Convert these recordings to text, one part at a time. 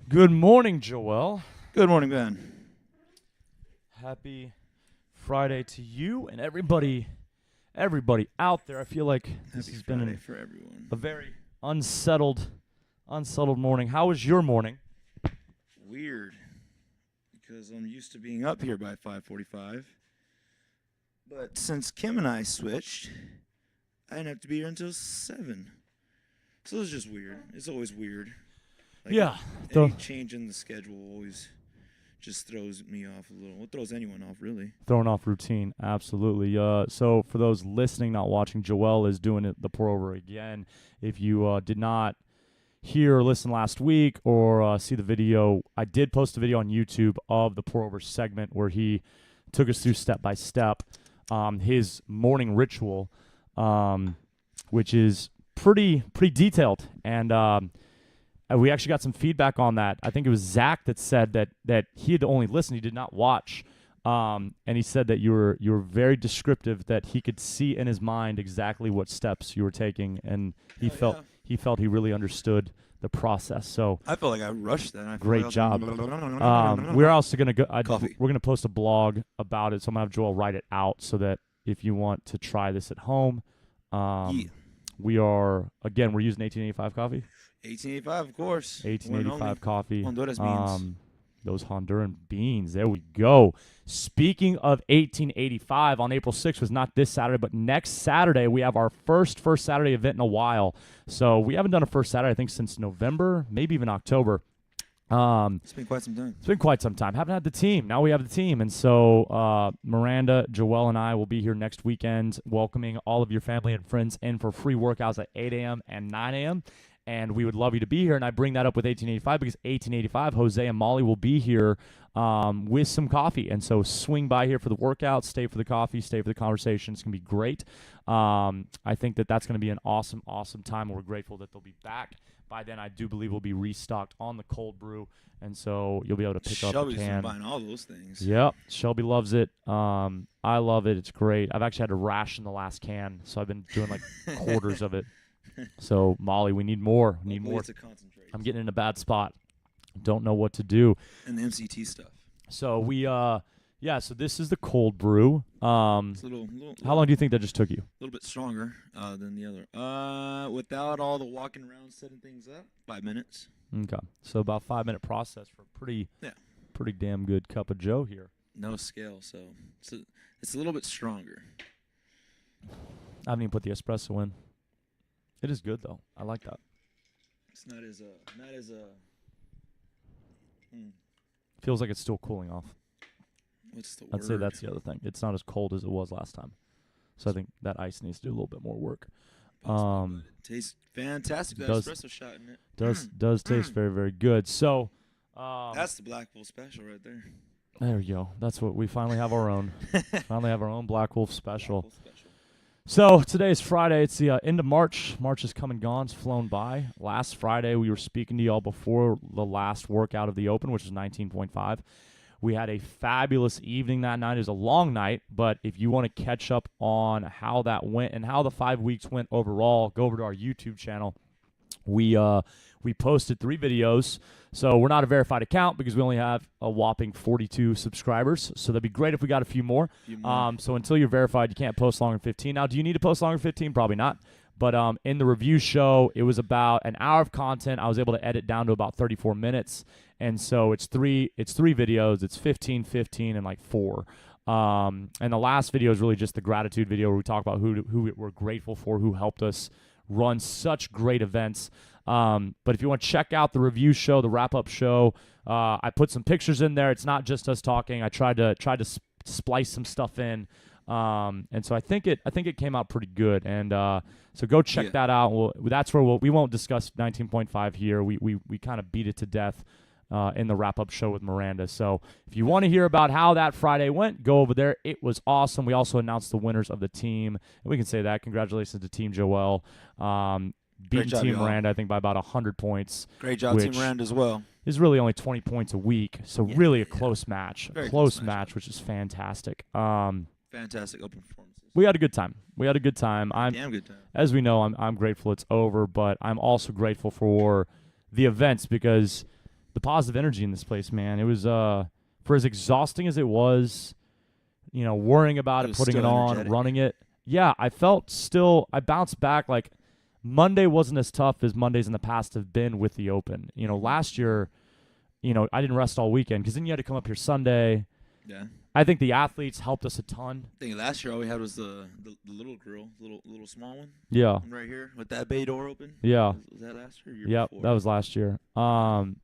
Good morning, Joel. Good morning, Ben. Happy Friday to you and everybody out there. I feel like this has been for everyone. a very unsettled morning. How was your morning? Weird, because I'm used to being up here by 5:45. But since Kim and I switched, I didn't have to be here until 7. So it's just weird. It's always weird. Like, Yeah. Any change in the schedule always just throws me off a little. It throws anyone off, really. Throwing off routine, absolutely. So for those listening, not watching, Joel is doing it the pour-over again. If you did not hear or listen last week or see the video, I did post a video on YouTube of the pour-over segment where he took us through step by step his morning ritual, which is pretty detailed, and we actually got some feedback on that. I think it was Zach that said that he had only listened, he did not watch, and he said that you were very descriptive, that he could see in his mind exactly what steps you were taking, and he felt he really understood the process. So I felt like I rushed that. Great job. We're also gonna go. Coffee. We're gonna post a blog about it, so I'm gonna have Joel write it out so that if you want to try this at home, we are we're using 1885 coffee. 1885, of course. 1885 coffee. Honduras beans. Those Honduran beans. There we go. Speaking of 1885, on April 6th was not this Saturday, but next Saturday we have our first Saturday event in a while. So we haven't done a first Saturday, I think, since November, maybe even October. It's been quite some time. Haven't had the team. Now we have the team. And so Miranda, Joel, and I will be here next weekend welcoming all of your family and friends in for free workouts at 8 a.m. and 9 a.m. And we would love you to be here. And I bring that up with 1885 because 1885, Jose and Molly will be here with some coffee. And so swing by here for the workout, stay for the coffee, stay for the conversation. It's going to be great. I think that's going to be an awesome time. We're grateful that they'll be back. By then, I do believe we'll be restocked on the cold brew. And so you'll be able to pick up a can. Shelby's buying all those things. Yep. Shelby loves it. I love it. It's great. I've actually had to ration the last can, so I've been doing like quarters of it. So, Molly, we need more. We need more. To concentrate. I'm getting in a bad spot. Don't know what to do. And the MCT stuff. So, so this is the cold brew. It's a little, how long do you think that just took you? A little bit stronger than the other. Without all the walking around setting things up, 5 minutes. Okay. So, about 5-minute process for a pretty damn good cup of Joe here. No scale, so it's a little bit stronger. I haven't even put the espresso in. It is good, though. I like that. It's not as Feels like it's still cooling off. What's the word? I'd say that's the other thing. It's not as cold as it was last time. So I think that ice needs to do a little bit more work. It tastes fantastic. That espresso shot in it. Does taste very, very good. So that's the Black Wolf special right there. There you go. That's what we finally have our own. Finally have our own Black Wolf special. So today is Friday. It's the end of March. March has come and gone. It's flown by. Last Friday, we were speaking to y'all before the last workout of the Open, which was 19.5. We had a fabulous evening that night. It was a long night, but if you want to catch up on how that went and how the 5 weeks went overall, go over to our YouTube channel. We posted 3 videos. So we're not a verified account because we only have a whopping 42 subscribers. So that'd be great if we got a few more. So until you're verified, you can't post longer than 15. Now, do you need to post longer than 15? Probably not. But in the review show, it was about an hour of content. I was able to edit down to about 34 minutes. And so it's three videos. It's 15, 15, and like 4. And the last video is really just the gratitude video where we talk about who we're grateful for, who helped us run such great events. But if you want to check out the review show, the wrap-up show, I put some pictures in there. It's not just us talking. I tried to splice some stuff in. And so I think it came out pretty good. And so go check that out. That's where we won't discuss 19.5 here. We kind of beat it to death in the wrap-up show with Miranda. So if you want to hear about how that Friday went, go over there. It was awesome. We also announced the winners of the team. And we can say that. Congratulations to Team Joel. Beating Team Miranda, I think, by about 100 points. Great job, Team Miranda, as well. Is really only 20 points a week. So really a close match. Very close match, which is fantastic. Fantastic open performances. We had a good time. Damn good time. As we know, I'm grateful it's over, but I'm also grateful for the events because the positive energy in this place, man. It was for as exhausting as it was, worrying about it, putting it on, energetic. running it. Yeah, I bounced back. Like Monday wasn't as tough as Mondays in the past have been with the Open. Last year, I didn't rest all weekend because then you had to come up here Sunday. Yeah. I think the athletes helped us a ton. I think last year all we had was the little girl, little small one. Yeah. One right here with that bay door open. Yeah. Was that last year? Or year Yep, before? that was last year. Damn.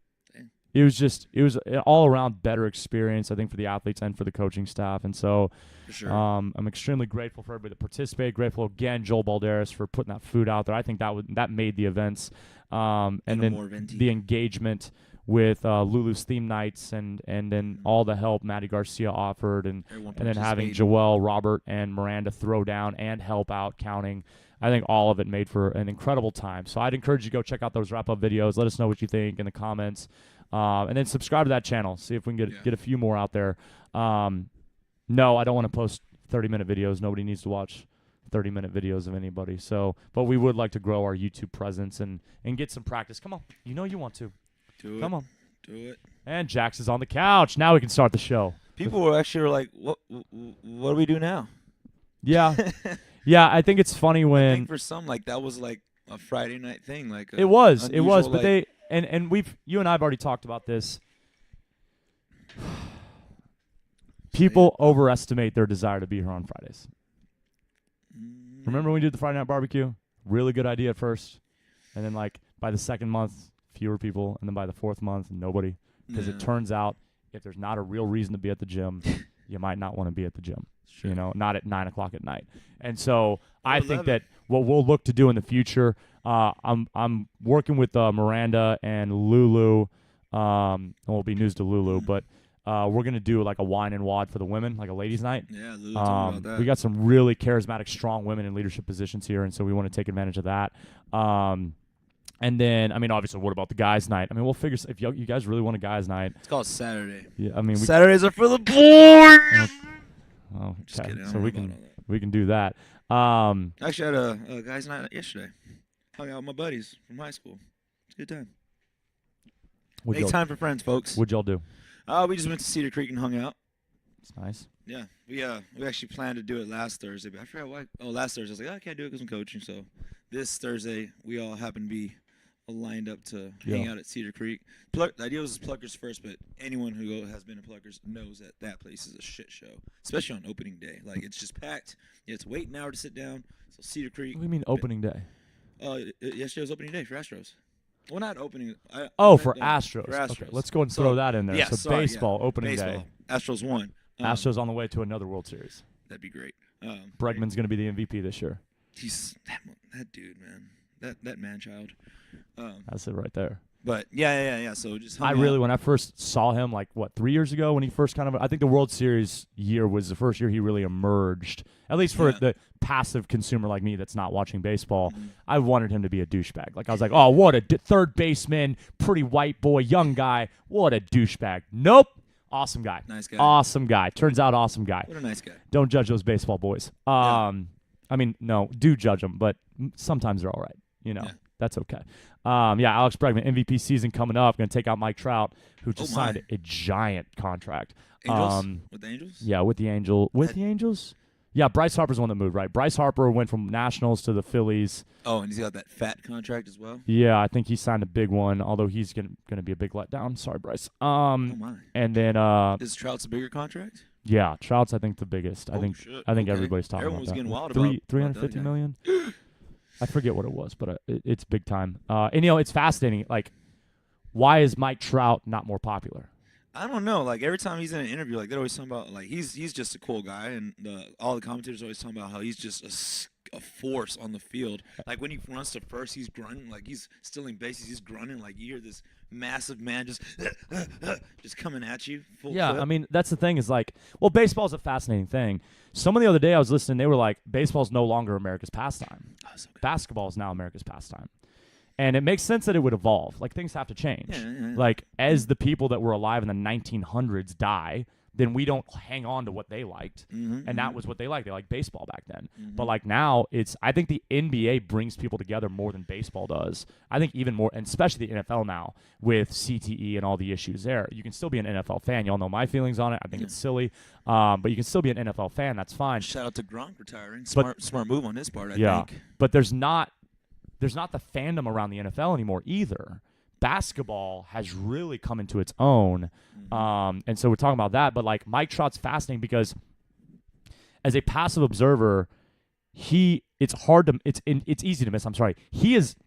It was an all around better experience, I think, for the athletes and for the coaching staff. And so For sure. I'm extremely grateful for everybody that participated. Grateful again, Joel Balderas, for putting that food out there. I think that made the events. And then more venti. the engagement with Lulu's theme nights and then all the help Maddie Garcia offered and then having Joelle, Robert, and Miranda throw down and help out counting. I think all of it made for an incredible time. So I'd encourage you to go check out those wrap-up videos. Let us know what you think in the comments. And then subscribe to that channel. See if we can get a few more out there. No, I don't want to post 30-minute videos. Nobody needs to watch 30-minute videos of anybody. So, but we would like to grow our YouTube presence and get some practice. Come on. You know you want to. Do it. Come on. Do it. And Jax is on the couch. Now we can start the show. People were actually like, what do we do now? Yeah. Yeah, I think it's funny I when think for some, like, that was like a Friday night thing. Like it was, but like, they and you and I have already talked about this. People overestimate their desire to be here on Fridays. Remember when we did the Friday night barbecue? Really good idea at first, and then like by the second month, fewer people, and then by the fourth month, nobody. Because it turns out if there's not a real reason to be at the gym, you might not want to be at the gym. Sure. Not at 9 o'clock at night. And so I think that what we'll look to do in the future, I'm working with Miranda and Lulu. It won't be news to Lulu, but we're going to do like a wine and wad for the women, like a ladies' night. Yeah, Lulu told me about that. We got some really charismatic, strong women in leadership positions here, and so we want to take advantage of that. And then, I mean, obviously, what about the guys' night? I mean, we'll figure if you guys really want a guys' night. It's called Saturday. Yeah, I mean, Saturdays are for the boys. Oh, Just okay. kidding. I So don't we know about all that. can do that. Actually, I had a guys' night yesterday. Hung out with my buddies from high school. It's a good time. Make time for friends, folks. What'd y'all do? We just went to Cedar Creek and hung out. It's nice. Yeah, we actually planned to do it last Thursday, but I forgot why. Oh, last Thursday I was like, I can't do it because I'm coaching. So this Thursday we all happen to be lined up to hang out at Cedar Creek. The idea was Pluckers first, but anyone who has been to Pluckers knows that place is a shit show, especially on opening day. Like, it's just packed. You have to wait an hour to sit down. So Cedar Creek. What do you mean opening day? Yesterday was opening day for Astros. Well, not opening. For Astros. Astros. Okay, let's go and throw that in there. Yeah, so baseball opening day. Astros won. Astros on the way to another World Series. That'd be great. Bregman's going to be the MVP this year. He's that dude, man. That man child. That's it right there. But yeah. So just when I first saw him, like 3 years ago, when he first I think the World Series year was the first year he really emerged. At least for the passive consumer like me that's not watching baseball, I wanted him to be a douchebag. Like I was like, oh, what a third baseman, pretty white boy, young guy, what a douchebag. Nope, awesome guy. Nice guy. Awesome guy. Turns out, awesome guy. What a nice guy. Don't judge those baseball boys. I mean, no, do judge them, but sometimes they're all right. Yeah. That's okay. Alex Bregman, MVP season coming up. Going to take out Mike Trout, who just signed a giant contract. Angels? With the Angels? Yeah, with the Angels? Yeah, Bryce Harper's the one that moved, right? Bryce Harper went from Nationals to the Phillies. Oh, and he's got that fat contract as well? Yeah, I think he signed a big one, although he's going to be a big letdown. Sorry, Bryce. Oh, my. And then Is Trout's a bigger contract? Yeah, Trout's, I think, the biggest. I think everybody's talking Everyone was about getting that. wild about $350 million? I forget what it was, but it's big time. And it's fascinating. Like, why is Mike Trout not more popular? I don't know. Like, every time he's in an interview, like, they're always talking about, like, he's just a cool guy, and all the commentators are always talking about how he's just a force on the field. Like, when he runs to first, he's grunting. Like, he's stealing bases. He's grunting. Like, you hear this massive man just coming at you. Full clip. I mean, that's the thing is, like, well, baseball's a fascinating thing. Someone the other day I was listening, they were like, baseball's no longer America's pastime. Oh, so Basketball is now America's pastime. And it makes sense that it would evolve. Like, things have to change. Yeah. Like, as the people that were alive in the 1900s die, then we don't hang on to what they liked. And that was what they liked. They liked baseball back then. But like now, I think the NBA brings people together more than baseball does. I think even more, and especially the NFL now with CTE and all the issues there. You can still be an NFL fan. Y'all know my feelings on it. I think it's silly. But you can still be an NFL fan. That's fine. Shout out to Gronk retiring. Smart move on his part, I think. But there's not the fandom around the NFL anymore either. Basketball has really come into its own. And so we're talking about that. But like Mike Trout's fascinating because as a passive observer, it's easy to miss. I'm sorry. He's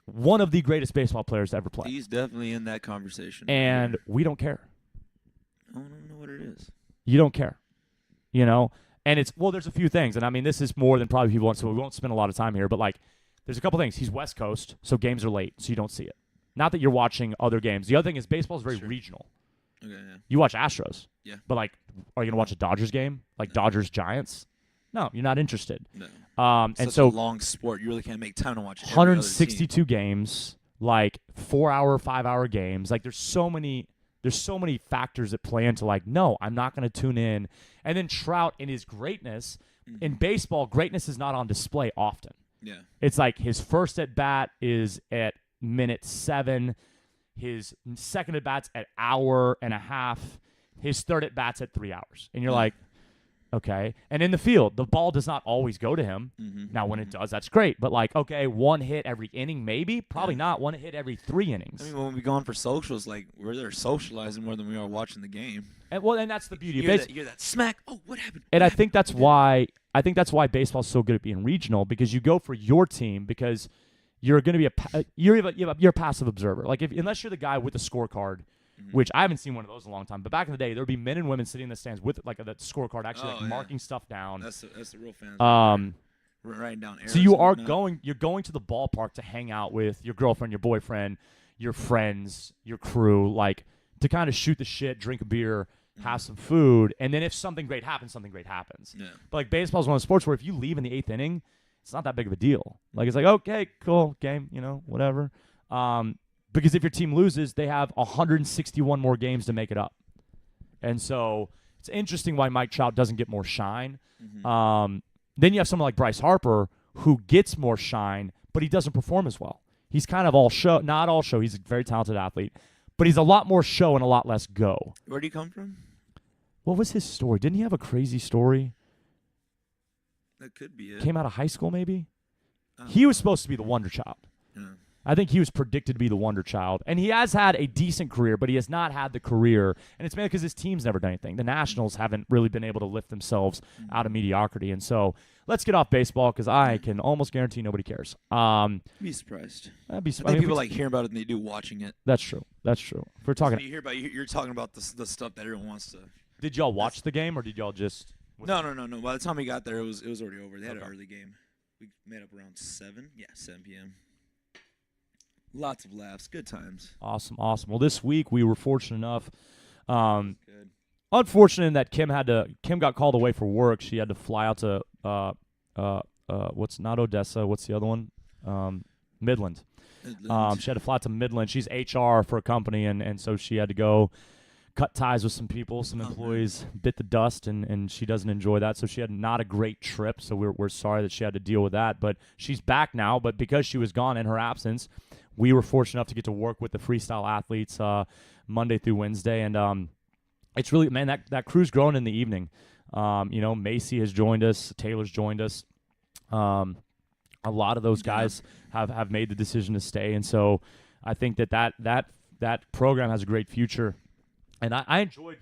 one of the greatest baseball players to ever play. He's definitely in that conversation. And we don't care. I don't know what it is. You don't care. You know? And there's a few things. And I mean, this is more than probably people want, so we won't spend a lot of time here. But like, there's a couple things. He's West Coast, so games are late, so you don't see it. Not that you're watching other games. The other thing is baseball is very regional. Okay, yeah. You watch Astros. Yeah. But like, are you going to watch a Dodgers game? Like Dodgers Giants? No, you're not interested. No. And so a long sport. You really can't make time to watch it. 162 games, like 4-hour, 5-hour games. Like there's so many factors that play into like, no, I'm not going to tune in. And then Trout in his greatness, in baseball, greatness is not on display often. Yeah. It's like his first at bat is at minute 7, his second at bat's at hour and a half, his third at bat's at 3 hours. And you're like, okay. And in the field, the ball does not always go to him. Now, when it does, that's great. But like, okay, one hit every inning, maybe? Probably not. One hit every 3 innings. I mean, when we go on for socials, like, we're there socializing more than we are watching the game. And that's the beauty of baseball. baseball. You hear that smack. Oh, what happened? And I think that's why baseball's so good at being regional, because you go for your team because you're going to be you're a passive observer. Like unless you're the guy with the scorecard, which I haven't seen one of those in a long time. But back in the day, there would be men and women sitting in the stands with like that scorecard, actually marking stuff down. That's the real fans. Writing down errors. So you're going to the ballpark to hang out with your girlfriend, your boyfriend, your friends, your crew, like to kind of shoot the shit, drink a beer, have some food, and then if something great happens, something great happens. Yeah. But like baseball's one of the sports where if you leave in the 8th inning, it's not that big of a deal. Like it's like, okay, cool, game, whatever. Because if your team loses, they have 161 more games to make it up. And so it's interesting why Mike Trout doesn't get more shine. Then you have someone like Bryce Harper who gets more shine, but he doesn't perform as well. He's kind of all show, not all show. He's a very talented athlete, but he's a lot more show and a lot less go. Where did he come from? What was his story? Didn't he have a crazy story? That could be it. Came out of high school, maybe? He was supposed to be the wonder child. Yeah. I think he was predicted to be the wonder child. And he has had a decent career, but he has not had the career. And it's mainly because his team's never done anything. The Nationals haven't really been able to lift themselves out of mediocrity. And so let's get off baseball because I can almost guarantee nobody cares. Be surprised. I'd be I think people like hearing about it than they do watching it. That's true. That's true. If we're talking, you're talking about the stuff that everyone wants to. Did y'all watch the game or did y'all just? No. By the time we got there, it was already over. They had an early game. We made up around 7. Yeah, 7 p.m. Lots of laughs, good times. Awesome. Well, this week we were fortunate enough. Good. Unfortunate in that Kim got called away for work. She had to fly out to what's not Odessa? What's the other one? Midland. She had to fly to Midland. She's HR for a company, and so she had to go cut ties with some people, some employees, bit the dust, and she doesn't enjoy that. So she had not a great trip. So we're sorry that she had to deal with that. But she's back now. But because she was gone in her absence, we were fortunate enough to get to work with the Freestyle athletes Monday through Wednesday. And it's really, man, that crew's growing in the evening. Macy has joined us. Taylor's joined us. A lot of those guys have made the decision to stay. And so I think that program has a great future. And I enjoyed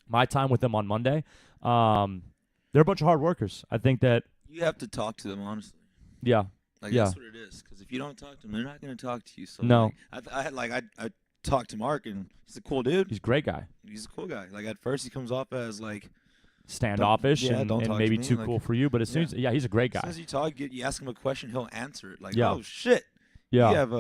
my time with them on Monday. They're a bunch of hard workers. I think that you have to talk to them, honestly. Yeah. That's what it is. Because if you don't talk to them, they're not going to talk to you. So no. I talked to Mark, and he's a cool dude. He's a great guy. He's a cool guy. Like at first, he comes off as like standoffish and maybe too cool for you. But as soon as he's a great guy. As soon as you talk, you ask him a question, he'll answer it. Like, oh shit. Yeah. You have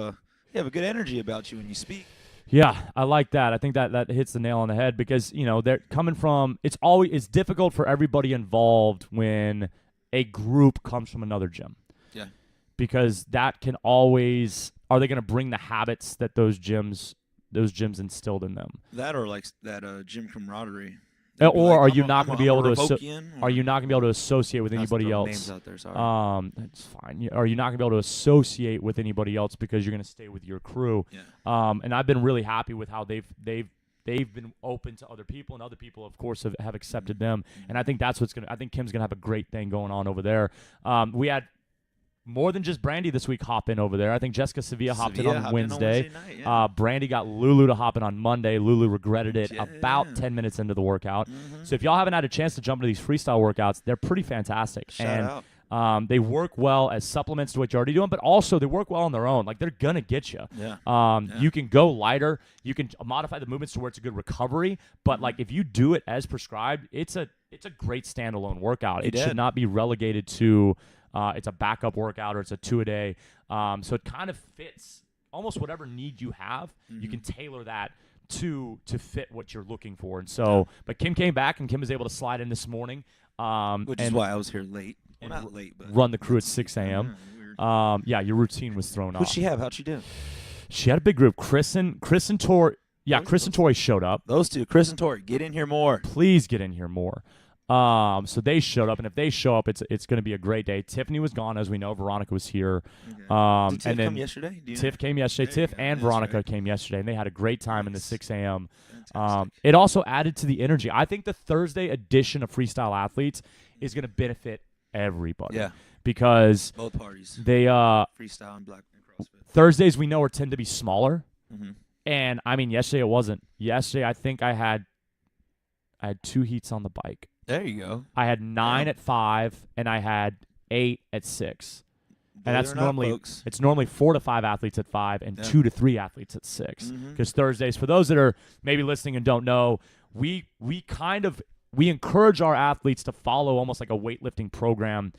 a good energy about you when you speak. Yeah, I like that. I think that hits the nail on the head because, they're coming from it's difficult for everybody involved when a group comes from another gym. Yeah. Because that can always, are they going to bring the habits that those gyms those gyms instilled in them. That or like that gym camaraderie. Or are you I'm not going to be able to? Are you or- not going to be able to associate with Not anybody throwing else? Names out there, sorry. That's fine. Are you not going to be able to associate with anybody else because you're going to stay with your crew? Yeah. And I've been really happy with how they've been open to other people, and other people, of course, have accepted them. And I think that's what's going to. I think Kim's going to have a great thing going on over there. We had more than just Brandy this week hop in over there. I think Jessica Sevilla hopped in on Wednesday. Night, yeah. Brandy got Lulu to hop in on Monday. Lulu regretted it about 10 minutes into the workout. Mm-hmm. So if y'all haven't had a chance to jump into these freestyle workouts, they're pretty fantastic. Shout out. They work well as supplements to what you're already doing, but also they work well on their own. Like, they're going to get you. Yeah. You can go lighter. You can modify the movements to where it's a good recovery. But, like, if you do it as prescribed, it's a great standalone workout. It should not be relegated to it's a backup workout or it's a 2-a-day. So it kind of fits almost whatever need you have. You can tailor that to fit what you're looking for. And so, but Kim came back, and Kim was able to slide in this morning. Which is why I was here late. Well, not late, but run the crew at 6 a.m. Weird. Yeah, your routine was thrown off. What'd she have? How'd she do? She had a big group. Chris and Tori. Yeah, Chris and Tori showed up. Those two, Chris and Tori, get in here more. Please get in here more. So they showed up, and if they show up, it's going to be a great day. Tiffany was gone, as we know. Veronica was here. Okay. Did Tiff and then come yesterday? Tiff came yesterday. Tiff and Veronica came yesterday, and they had a great time in the 6 a.m. It also added to the energy. I think the Thursday edition of Freestyle Athletes is going to benefit everybody. Yeah. Because both parties. They freestyle and black and CrossFit. Thursdays we know tend to be smaller. Mm-hmm. And I mean, yesterday it wasn't. Yesterday I think I had 2 heats on the bike. There you go. I had 9 at 5 and I had 8 at 6. And that's normally it's normally 4 to 5 athletes at 5 and 2 to 3 athletes at 6. Because Thursdays, for those that are maybe listening and don't know, we encourage our athletes to follow almost like a weightlifting program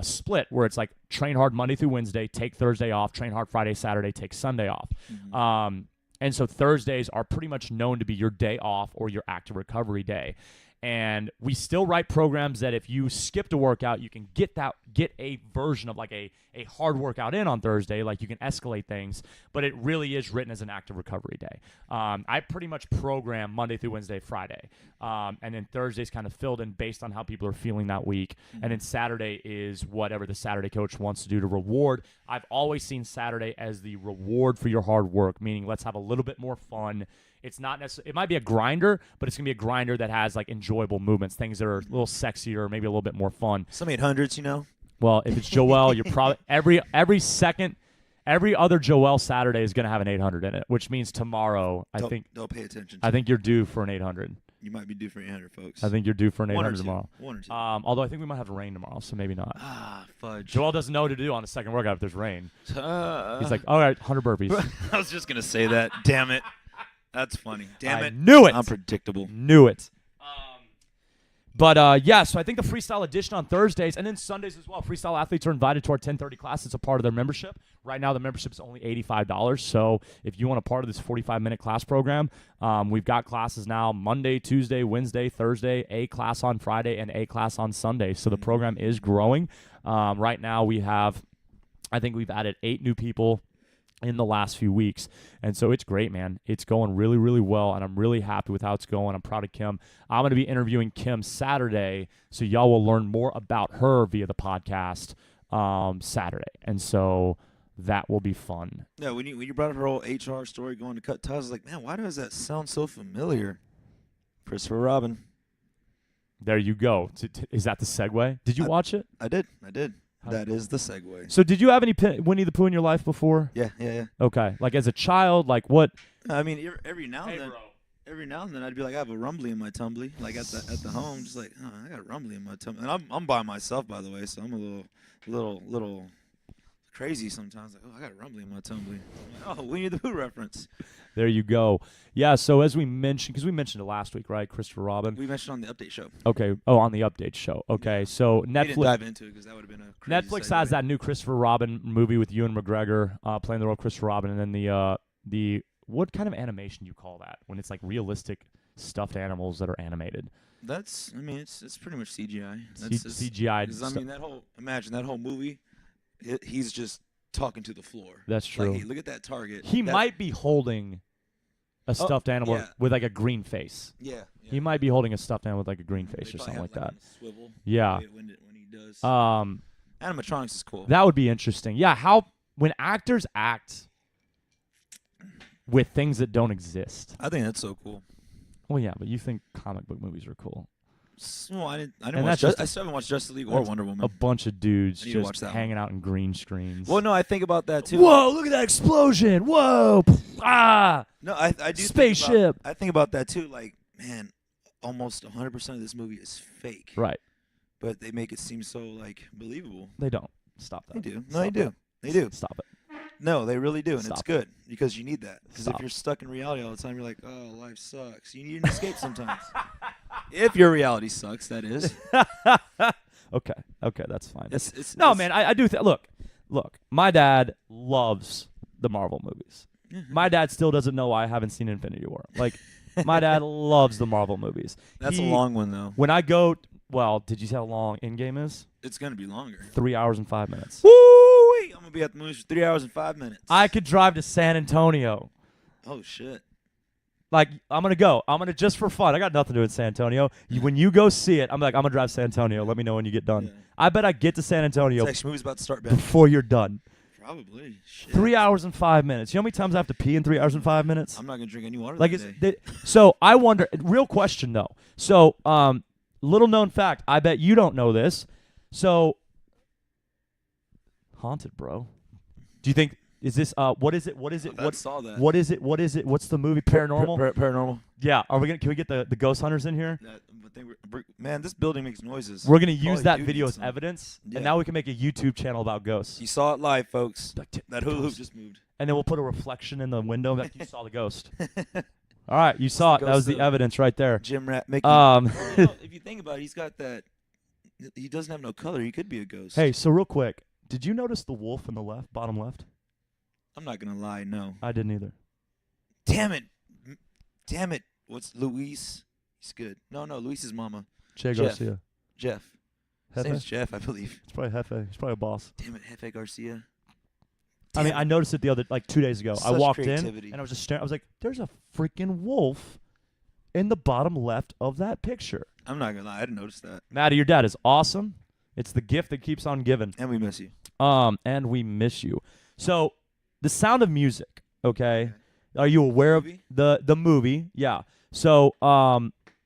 split, where it's like train hard Monday through Wednesday, take Thursday off, train hard Friday, Saturday, take Sunday off. And so Thursdays are pretty much known to be your day off or your active recovery day. And we still write programs that if you skipped a workout, you can get a version of like a hard workout in on Thursday, like you can escalate things, but it really is written as an active recovery day. I pretty much program Monday through Wednesday, Friday. And then Thursday's kind of filled in based on how people are feeling that week. And then Saturday is whatever the Saturday coach wants to do to reward. I've always seen Saturday as the reward for your hard work, meaning let's have a little bit more fun. It's not necessarily, it might be a grinder, but it's going to be a grinder that has like enjoyable movements, things that are a little sexier, maybe a little bit more fun. Some 800s, you know? Well, if it's Joelle, you're probably every other Joelle Saturday is going to have an 800 in it, which means tomorrow, Don't pay attention. I think you're due for an 800. You might be due for 800, folks. I think you're due for an 800 tomorrow. 1 or 2. Although I think we might have rain tomorrow, so maybe not. Fudge. Joelle doesn't know what to do on a second workout if there's rain. He's like, all right, 100 burpees. I was just going to say that. Damn it. That's funny. Damn it. Knew it. Unpredictable. Knew it. But yeah, so I think the freestyle edition on Thursdays and then Sundays as well. Freestyle athletes are invited to our 10:30 class. It's a part of their membership. Right now, the membership is only $85. So if you want a part of this 45-minute class program, we've got classes now Monday, Tuesday, Wednesday, Thursday, a class on Friday, and a class on Sunday. So the program is growing. Right now, I think we've added 8 new people in the last few weeks. And so it's great, man. It's going really, really well, and I'm really happy with how it's going. I'm proud of Kim. I'm going to be interviewing Kim Saturday, so y'all will learn more about her via the podcast Saturday. And so that will be fun. Yeah, when you brought up her whole HR story going to cut ties, I was like, man, why does that sound so familiar? Christopher Robin. There you go. Is that the segue? Did you watch it? I did. That is the segue. So did you have any Winnie the Pooh in your life before? Yeah. Okay. Like as a child, like what? I mean, every now and then I'd be like, I have a rumbly in my tumbly, like at the home, just like, oh, I got a rumbly in my tumbly. And I'm by myself, by the way, so I'm a little crazy sometimes. Like, oh, I got a rumbly in my tumbly. Oh, Winnie the Pooh reference. There you go. Yeah, so as we mentioned, because we mentioned it last week, right, Christopher Robin? We mentioned on the update show. Okay. Oh, on the update show. Okay, so Netflix. We didn't dive into it because that would have been a crazy Netflix segue. has that new Christopher Robin movie with Ewan McGregor playing the role of Christopher Robin, and then the what kind of animation do you call that when it's like realistic stuffed animals that are animated? It's pretty much CGI. CGI. Because I mean, imagine that whole movie. He's just talking to the floor. That's true. Like, hey, look at that target. He might be holding a stuffed animal yeah. with like a green face. Yeah. He might be holding a stuffed animal with like a green face They or probably something like have, that. on a swivel Yeah. when he does. Animatronics is cool. That would be interesting. Yeah, when actors act with things that don't exist. I think that's so cool. Well, yeah, but you think comic book movies are cool. Well, I didn't And watch. that's I still haven't watched Justice League or Wonder Woman. A bunch of dudes I need to watch just that hanging out in green screens. Well, no, I think about that too. Whoa, look at that explosion. Whoa. Ah. No, I do. Spaceship. I think about that too. Like, man, almost 100% of this movie is fake. Right. But they make it seem so like believable. They don't. Stop that. They do. No, Stop they do. that. They do. Stop it. No, they really do, and Stop it's good because you need that. Because if Stop. you're stuck in reality all the time, you're like, oh, life sucks. You need an escape sometimes. If your reality sucks, that is. Okay, that's fine. No, man, I do. Look, my dad loves the Marvel movies. My dad still doesn't know why I haven't seen Infinity War. Like, my dad loves the Marvel movies. That's a long one, though. When I go, well, did you see how long Endgame is? It's going to be longer. 3 hours and 5 minutes. Woo-wee! I'm going to be at the movies for 3 hours and 5 minutes. I could drive to San Antonio. Oh, shit. Like, I'm going to go. I'm going to just for fun. I got nothing to do in San Antonio. When you go see it, I'm like, I'm going to drive to San Antonio. Let me know when you get done. Yeah. I bet I get to San Antonio This movie's about to start back. before you're done. Probably. Shit. 3 hours and 5 minutes. You know how many times I have to pee in 3 hours and 5 minutes? I'm not going to drink any water Like, that day. so I wonder, real question though. So, little known fact, I bet you don't know this. So, haunted, bro. Do you think, is this, what is it? I saw that. What is it? What's the movie? Paranormal? Paranormal. Yeah. Can we get the ghost hunters in here? Man, this building makes noises. We're going to use Probably that do video need as some. evidence, Yeah. and now we can make a YouTube channel about ghosts. You saw it live, folks. That hula hoop ghost. just moved. And then we'll put a reflection in the window like you saw the ghost. All right, you saw it. the That was ghost the of evidence right there. Jim Rat. If you think about it, he's got that. He doesn't have no color. He could be a ghost. Hey, so real quick, did you notice the wolf in the left, bottom left? I'm not gonna lie. No. I didn't either. Damn it. What's Luis? He's good. No, Luis's mama. Che Jeff. Garcia. Jeff. His Hefe? name's Jeff, I believe. It's probably Hefe. He's probably a boss. Damn it, Jefe Garcia. I mean, Damn I noticed it the other, 2 days ago. I Such walked creativity. in, and I was just staring. I was like, there's a freaking wolf in the bottom left of that picture. I'm not gonna lie. I didn't notice that. Maddie, your dad is awesome. It's the gift that keeps on giving. And we miss you. And we miss you. So, The Sound of Music, okay? Are you aware of Movie? the movie? Yeah. So,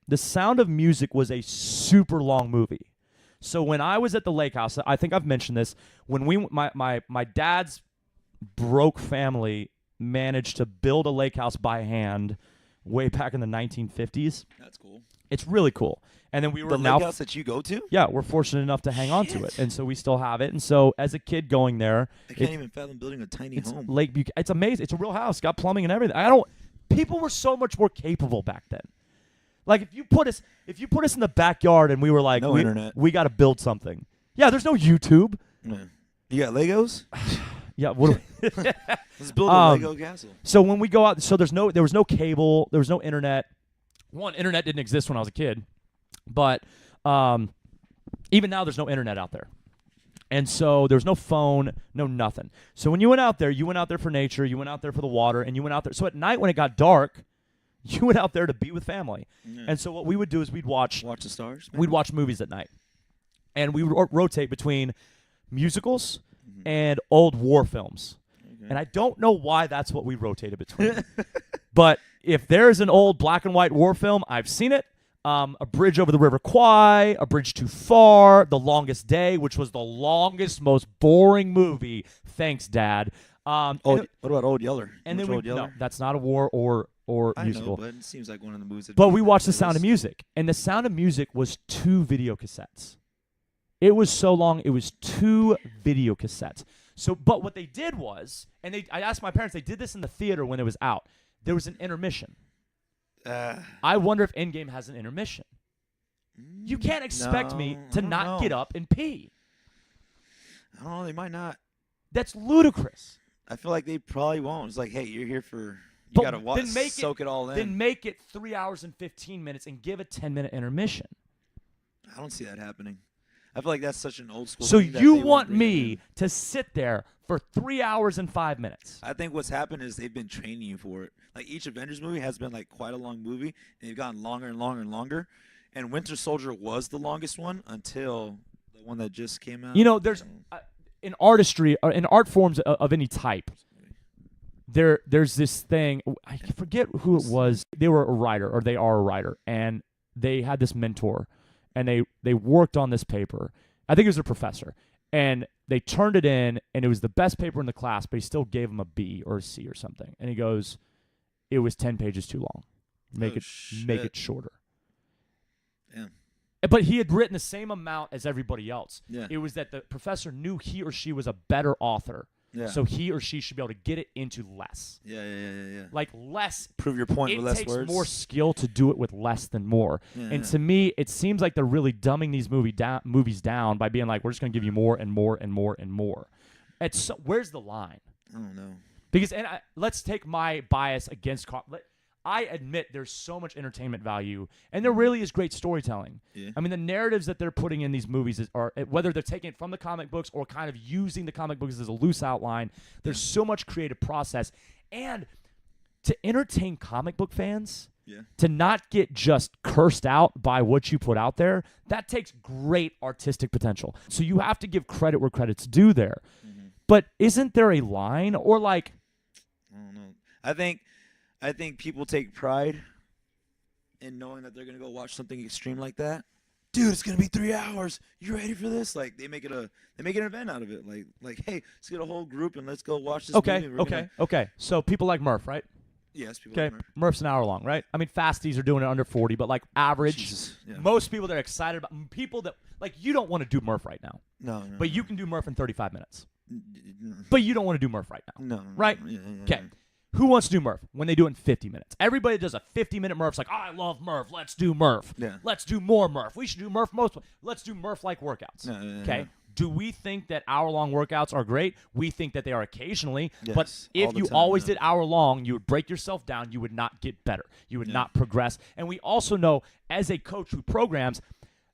The Sound of Music was a super long movie. So when I was at the lake house, I think I've mentioned this, when my dad's broke family managed to build a lake house by hand way back in the 1950s. That's cool. It's really cool. And then we were The now lake house that you go to? yeah, we're fortunate enough to hang on to it, and so we still have it. And so as a kid going there, I can't even fathom building a tiny it's home. Lake Buchanan. It's amazing. It's a real house. Got plumbing and everything. People were so much more capable back then. Like if you put us in the backyard and we were like, No internet. we got to build something. Yeah, there's no YouTube. Yeah. You got Legos? Yeah, what? Let's build a Lego castle. So when we go out, so there was no cable, there was no internet. Internet didn't exist when I was a kid, but even now there's no internet out there. And so there's no phone, no nothing. So when you went out there for nature, you went out there for the water, and you went out there. So at night when it got dark, you went out there to be with family. Yeah. And so what we would do is we'd watch the stars. we'd watch movies at night. And we would rotate between musicals and old war films. Okay. And I don't know why that's what we rotated between. But if there's an old black and white war film, I've seen it. A Bridge Over the River Kwai, A Bridge Too Far, The Longest Day, which was the longest, most boring movie. Thanks, Dad. What about Old Yeller? And then Old Yeller? no, that's not a war or I musical. know, but it seems like one of the movies. But we watched The Sound of Music, and The Sound of Music was 2 video cassettes. It was so long, it was 2 video cassettes. So, but what they did was, and I asked my parents, they did this in the theater when it was out. There was an intermission. I wonder if Endgame has an intermission. You can't expect me to not get up and pee. I don't know. They might not. That's ludicrous. I feel like they probably won't. It's like, hey, you're here for. You But gotta watch, then soak it all in. Then make it 3 hours and 15 minutes and give a 10-minute intermission. I don't see that happening. I feel like that's such an old school So thing that you they won't want bring me in. to sit there for 3 hours and 5 minutes? I think what's happened is they've been training you for it. Like each Avengers movie has been like quite a long movie, and they've gotten longer and longer and longer. And Winter Soldier was the longest one until the one that just came out. You know, there's in artistry or in art forms of any type. There's this thing. I forget who it was. They were a writer, or they are a writer, and they had this mentor, and they worked on this paper. I think it was a professor, and they turned it in, and it was the best paper in the class, but he still gave him a B or a C or something. And he goes, "It was 10 pages too long. Make it shorter." Yeah. But he had written the same amount as everybody else. Yeah. It was that the professor knew he or she was a better author. Yeah. So he or she should be able to get it into less. Yeah. Like less. Prove your point with less It words. takes more skill to do it with less than more. And to me, it seems like they're really dumbing these movies down by being like, we're just going to give you more and more and more and more. Where's the line? I don't know. Because let's take my bias against. I admit there's so much entertainment value, and there really is great storytelling. Yeah. I mean, the narratives that they're putting in these movies are whether they're taking it from the comic books or kind of using the comic books as a loose outline. There's so much creative process, and to entertain comic book fans, to not get just cursed out by what you put out there, that takes great artistic potential. So you have to give credit where credit's due there. Mm-hmm. But isn't there a line or like? I don't know. I think people take pride in knowing that they're gonna go watch something extreme like that. Dude, it's gonna be 3 hours. You ready for this? Like they make an event out of it. Like hey, let's get a whole group and let's go watch this movie. Okay. So people like Murph, right? Yes, people. Okay, Murph's an hour long, right? I mean, fasties are doing it under 40, but like average, Jesus, yeah. Most people that are excited about people that like you don't want to do Murph right now. No. But you can do Murph in 35 minutes. But you don't want to do Murph right now. No. Right? Okay. Who wants to do Murph when they do it in 50 minutes? Everybody does a 50-minute Murph's like, I love Murph. Let's do Murph. Yeah. Let's do more Murph. We should do Murph most. Let's do Murph-like workouts. Okay. Do we think that hour-long workouts are great? We think that they are occasionally. Yes, but if you always yeah. did hour-long, you would break yourself down. You would not get better. You would not progress. And we also know, as a coach who programs,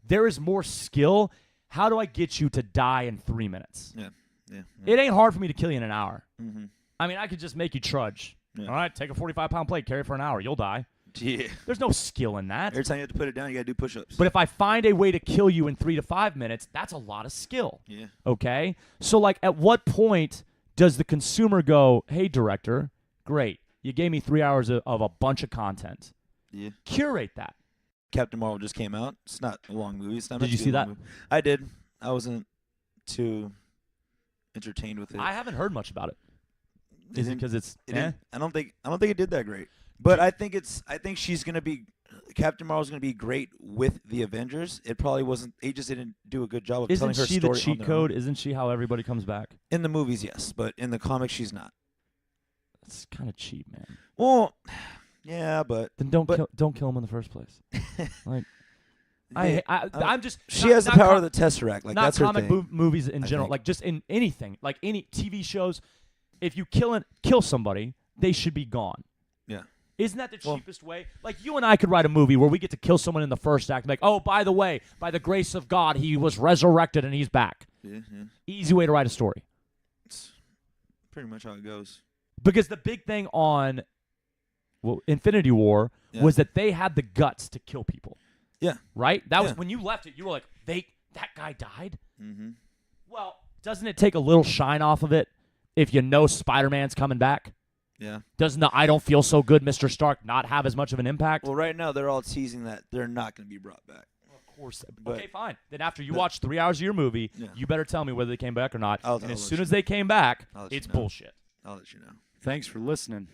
there is more skill. How do I get you to die in 3 minutes? Yeah. It ain't hard for me to kill you in an hour. Mm-hmm. I mean, I could just make you trudge. Yeah. All right, take a 45-pound plate, carry it for an hour. You'll die. Yeah. There's no skill in that. Every time you have to put it down, you got to do push-ups. But if I find a way to kill you in 3 to 5 minutes, that's a lot of skill. Yeah. Okay? So, like, at what point does the consumer go, hey, director, great. You gave me 3 hours of a bunch of content. Yeah. Curate that. Captain Marvel just came out. It's not a long movie. It's not Did you see that? movie. I did. I wasn't too entertained with it. I haven't heard much about it. Is it because it's I don't think it did that great. But I think she's gonna be Captain Marvel's gonna be great with the Avengers. It probably wasn't. He just didn't do a good job of telling her story. Isn't she the cheat code? Isn't she how everybody comes back? In the movies, yes, but in the comics, she's not. That's kind of cheap, man. Well, yeah, but then don't kill him in the first place. Like, I'm just. She has the power of the Tesseract. Like not that's her comic thing. movies in general. Like just in anything, like any TV shows. If you kill somebody, they should be gone. Yeah. Isn't that the cheapest way? Like, you and I could write a movie where we get to kill someone in the first act. Like, oh, by the way, by the grace of God, he was resurrected and he's back. Yeah. Easy way to write a story. It's pretty much how it goes. Because the big thing on Infinity War was that they had the guts to kill people. Yeah. Right? That was when you left it, you were like, that guy died? Mm-hmm. Well, doesn't it take a little shine off of it if you know Spider-Man's coming back? Yeah. Doesn't the I don't feel so good Mr. Stark not have as much of an impact? Well, right now they're all teasing that they're not going to be brought back. Of course. Okay, fine. Then after you watch 3 hours of your movie, you better tell me whether they came back or not. And as soon as they came back, it's bullshit. I'll let you know. Thanks for listening.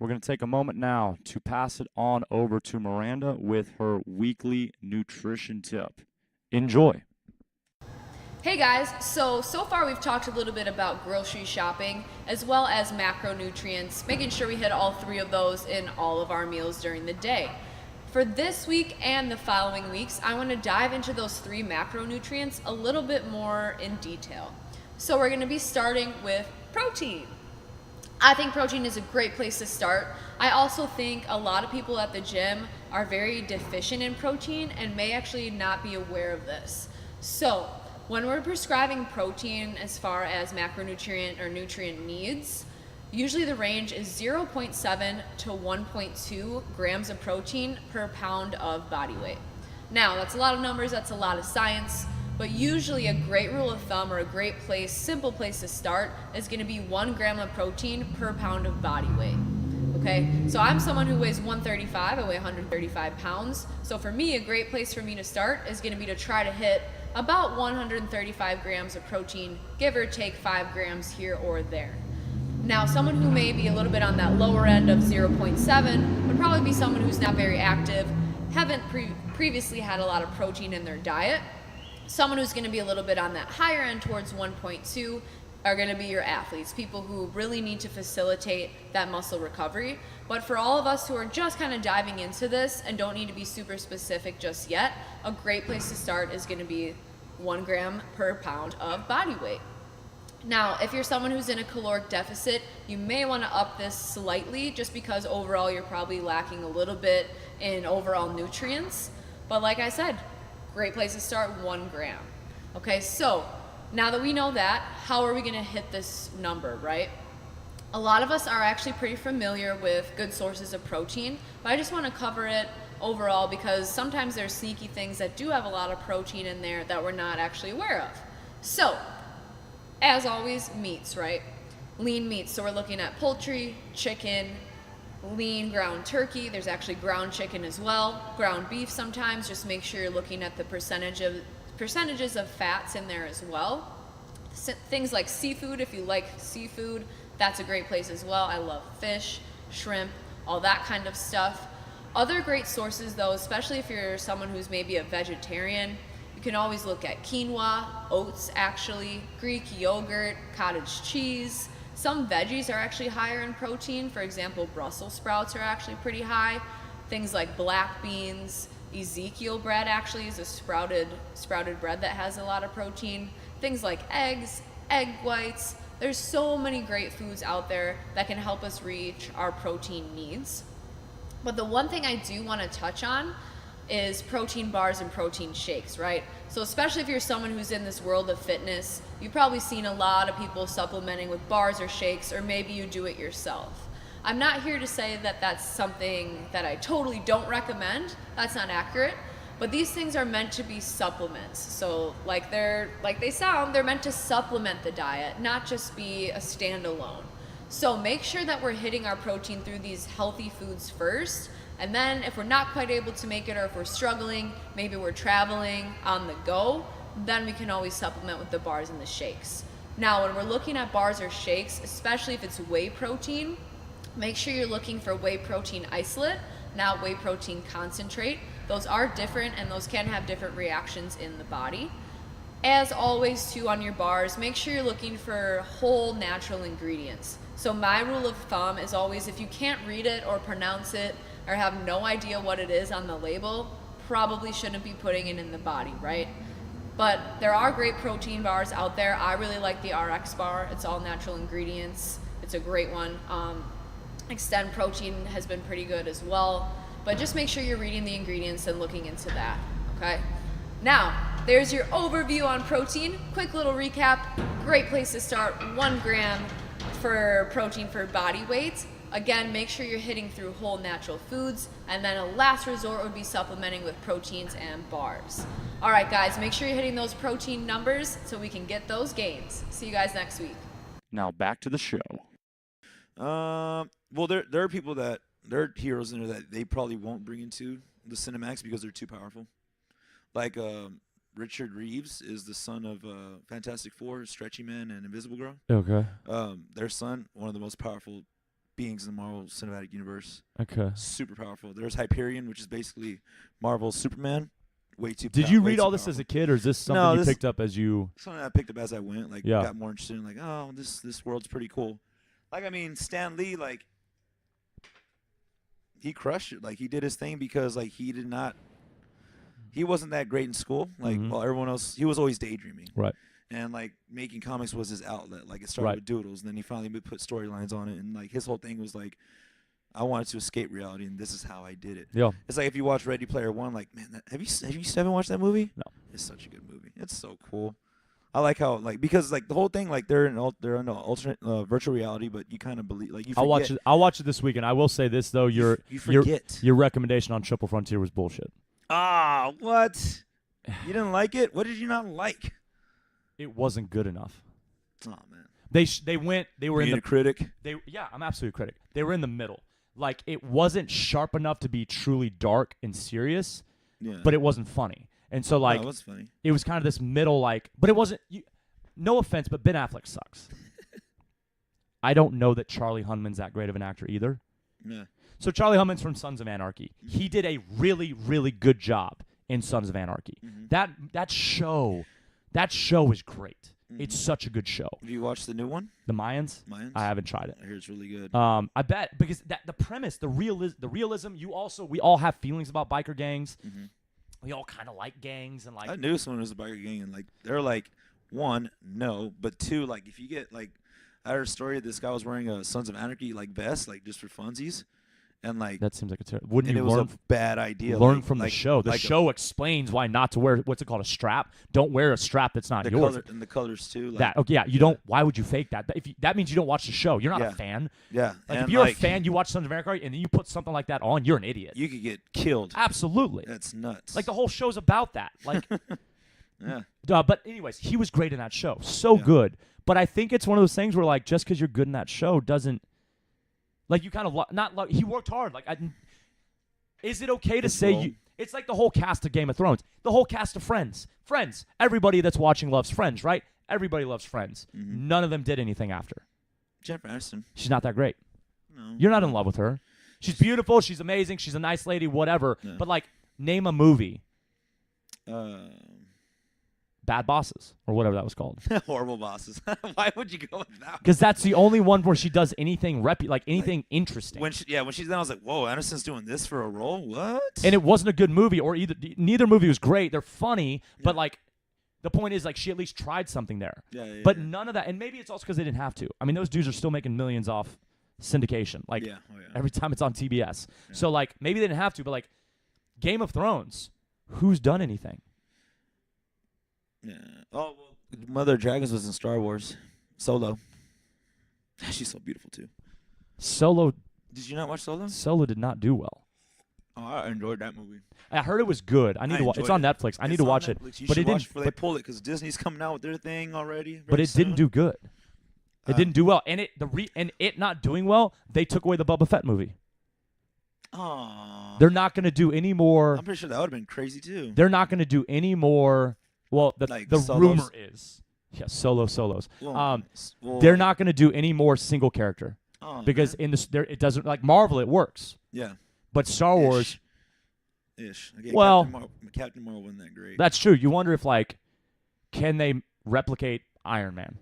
We're going to take a moment now to pass it on over to Miranda with her weekly nutrition tip. Enjoy. Hey guys, so far we've talked a little bit about grocery shopping as well as macronutrients, making sure we hit all 3 of those in all of our meals during the day. For this week and the following weeks, I want to dive into those 3 macronutrients a little bit more in detail. So we're going to be starting with protein. I think protein is a great place to start. I also think a lot of people at the gym are very deficient in protein and may actually not be aware of this. So when we're prescribing protein as far as macronutrient or nutrient needs, usually the range is 0.7 to 1.2 grams of protein per pound of body weight. Now, that's a lot of numbers, that's a lot of science, but usually a great rule of thumb or a great place, simple place to start is going to be 1 gram of protein per pound of body weight. Okay, so I'm someone who weighs 135, I weigh 135 pounds. So for me, a great place for me to start is going to be to try to hit about 135 grams of protein, give or take 5 grams here or there. Now, someone who may be a little bit on that lower end of 0.7 would probably be someone who's not very active, haven't previously had a lot of protein in their diet. Someone who's going to be a little bit on that higher end towards 1.2 are going to be your athletes, people who really need to facilitate that muscle recovery. But for all of us who are just kind of diving into this and don't need to be super specific just yet, a great place to start is going to be 1 gram per pound of body weight. Now, if you're someone who's in a caloric deficit, you may want to up this slightly just because overall you're probably lacking a little bit in overall nutrients. But like I said, great place to start, 1 gram. Okay, so now that we know that, how are we going to hit this number, right? A lot of us are actually pretty familiar with good sources of protein, but I just want to cover it overall because sometimes there's sneaky things that do have a lot of protein in there that we're not actually aware of. So, as always, meats, right? Lean meats. So we're looking at poultry, chicken, lean ground turkey. There's actually ground chicken as well. Ground beef sometimes. Just make sure you're looking at the percentages of fats in there as well. Things like seafood, if you like seafood, that's a great place as well. I love fish, shrimp, all that kind of stuff. Other great sources though, especially if you're someone who's maybe a vegetarian, you can always look at quinoa, oats actually, Greek yogurt, cottage cheese. Some veggies are actually higher in protein. For example, Brussels sprouts are actually pretty high. Things like black beans, Ezekiel bread actually is a sprouted bread that has a lot of protein. Things like eggs, egg whites. There's so many great foods out there that can help us reach our protein needs. But the one thing I do want to touch on is protein bars and protein shakes, right? So especially if you're someone who's in this world of fitness, you've probably seen a lot of people supplementing with bars or shakes, or maybe you do it yourself. I'm not here to say that that's something that I totally don't recommend. That's not accurate. But these things are meant to be supplements. So like they sound, they're meant to supplement the diet, not just be a standalone. So make sure that we're hitting our protein through these healthy foods first. And then if we're not quite able to make it, or if we're struggling, maybe we're traveling on the go, then we can always supplement with the bars and the shakes. Now, when we're looking at bars or shakes, especially if it's whey protein, make sure you're looking for whey protein isolate, not whey protein concentrate. Those are different and those can have different reactions in the body. As always too, on your bars, make sure you're looking for whole natural ingredients. So my rule of thumb is always, if you can't read it or pronounce it or have no idea what it is on the label, probably shouldn't be putting it in the body, right? But there are great protein bars out there. I really like the RX bar. It's all natural ingredients. It's a great one. Extend Protein has been pretty good as well. But just make sure you're reading the ingredients and looking into that, okay? Now, there's your overview on protein. Quick little recap. Great place to start, 1 gram for protein for body weight. Again, make sure you're hitting through whole natural foods. And then a last resort would be supplementing with proteins and bars. All right, guys, make sure you're hitting those protein numbers so we can get those gains. See you guys next week. Now back to the show. Well, there are people that, there are heroes in there that they probably won't bring into the Cinemax because they're too powerful. Like Richard Reeves is the son of Fantastic Four, Stretchy Man, and Invisible Girl. Okay. Their son, one of the most powerful beings in the Marvel Cinematic Universe. Okay. Super powerful. There's Hyperion, which is basically Marvel's Superman. Way too. Did you read all this as a kid, or is this something you picked up as you? Something I picked up as I went. Like, got more interested in, like, oh, this world's pretty cool. Like, I mean, Stan Lee, like, he crushed it. Like, he did his thing because, like, he wasn't that great in school. Like, while everyone else, he was always daydreaming. Right. And, like, making comics was his outlet. Like, it started with doodles, and then he finally put storylines on it. And, like, his whole thing was, like, I wanted to escape reality, and this is how I did it. Yeah. It's like if you watch Ready Player One, like, man, have you watched that movie? No. It's such a good movie. It's so cool. I like how because the whole thing they're in an alternate virtual reality, but you kind of believe you forget. I'll watch it this weekend. I will say this though, you forget. Your recommendation on Triple Frontier was bullshit. Ah, what? You didn't like it? What did you not like? It wasn't good enough. Oh man. They were in the critic. I'm absolutely a critic. They were in the middle. Like it wasn't sharp enough to be truly dark and serious, but it wasn't funny. And so it was funny. It was kind of this middle but it wasn't. No offense, but Ben Affleck sucks. I don't know that Charlie Hunnam's that great of an actor either. Yeah. So Charlie Hunnam's from Sons of Anarchy. Mm-hmm. He did a really, really good job in Sons of Anarchy. Mm-hmm. That show is great. Mm-hmm. It's such a good show. Have you watched the new one? The Mayans? I haven't tried it. I hear it's really good. I bet because the premise, the realism. We all have feelings about biker gangs. Mm-hmm. We all kind of like gangs and I knew someone was a biker gang and they're one, no, but two, if you get I heard a story this guy was wearing a Sons of Anarchy vest just for funsies. And that seems like a terrible. Wouldn't you learn? It was a bad idea. Learn from the show. The show explains why not to wear what's it called, a strap. Don't wear a strap that's not yours. And the colors too. You don't. Why would you fake that? That means you don't watch the show. You're not a fan. Yeah. If you're a fan, you watch Sons of Anarchy, and then you put something like that on, you're an idiot. You could get killed. Absolutely. That's nuts. The whole show's about that. Yeah. But anyways, he was great in that show. So good. But I think it's one of those things where just because you're good in that show doesn't. You kind of he worked hard. Is it okay to say you? It's like the whole cast of Game of Thrones, the whole cast of Friends. Friends. Everybody that's watching loves Friends, right? Everybody loves Friends. Mm-hmm. None of them did anything after. Jennifer Aniston. She's not that great. No. You're not in love with her. She's beautiful. She's amazing. She's a nice lady. Whatever. No. But name a movie. Bad Bosses, or whatever that was called. Horrible Bosses. Why would you go with that? Because that's the only one where she does anything anything interesting. When she's done, I was like, whoa, Aniston's doing this for a role? What? And it wasn't a good movie, or neither movie was great. They're funny, but the point is she at least tried something there. Yeah. But none of that, and maybe it's also because they didn't have to. I mean, those dudes are still making millions off syndication. Every time it's on TBS. Yeah. So maybe they didn't have to, but Game of Thrones, who's done anything? Yeah. Oh, well, Mother of Dragons was in Star Wars. Solo. She's so beautiful, too. Solo. Did you not watch Solo? Solo did not do well. Oh, I enjoyed that movie. I heard it was good. I need to watch. It's on Netflix. I need to watch it. But it didn't. They pull it because Disney's coming out with their thing already. But it didn't do good. It didn't do well, and it not doing well. They took away the Boba Fett movie. Oh. They're not going to do any more. I'm pretty sure that would have been crazy too. They're not going to do any more. Well, the rumor is, solos. They're not going to do any more single character because man. It doesn't Marvel. It works. Yeah. But Star Wars. Again, Captain Marvel wasn't that great. That's true. You wonder if can they replicate Iron Man?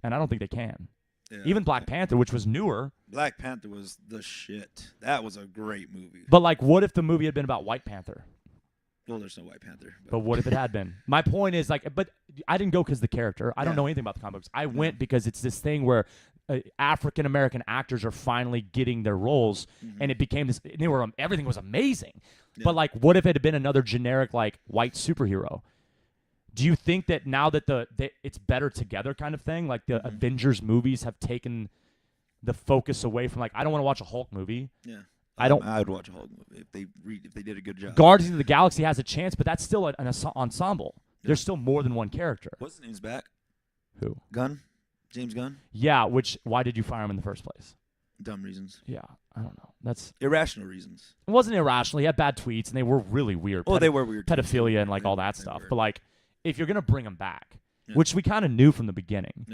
And I don't think they can. Yeah. Even Black Panther, which was newer. Black Panther was the shit. That was a great movie. But what if the movie had been about White Panther? Well, there's no White Panther. But what if it had been? My point is but I didn't go because the character. I don't know anything about the comic books. I went because it's this thing where African American actors are finally getting their roles, and it became this. Everything was amazing. Yeah. But what if it had been another generic white superhero? Do you think that now that it's better together kind of thing, the Avengers movies have taken the focus away from I don't want to watch a Hulk movie. Yeah. I would watch a Hulk movie if they did a good job. Guardians of the Galaxy has a chance, but that's still an ensemble. Yeah. There's still more than one character. What's his name's back? Who? Gunn? James Gunn? Yeah, why did you fire him in the first place? Dumb reasons. Yeah, I don't know. That's irrational reasons. It wasn't irrational. He had bad tweets, and they were really weird. Well, they were weird. Pedophilia and all that stuff. But if you're gonna bring him back, which we kind of knew from the beginning,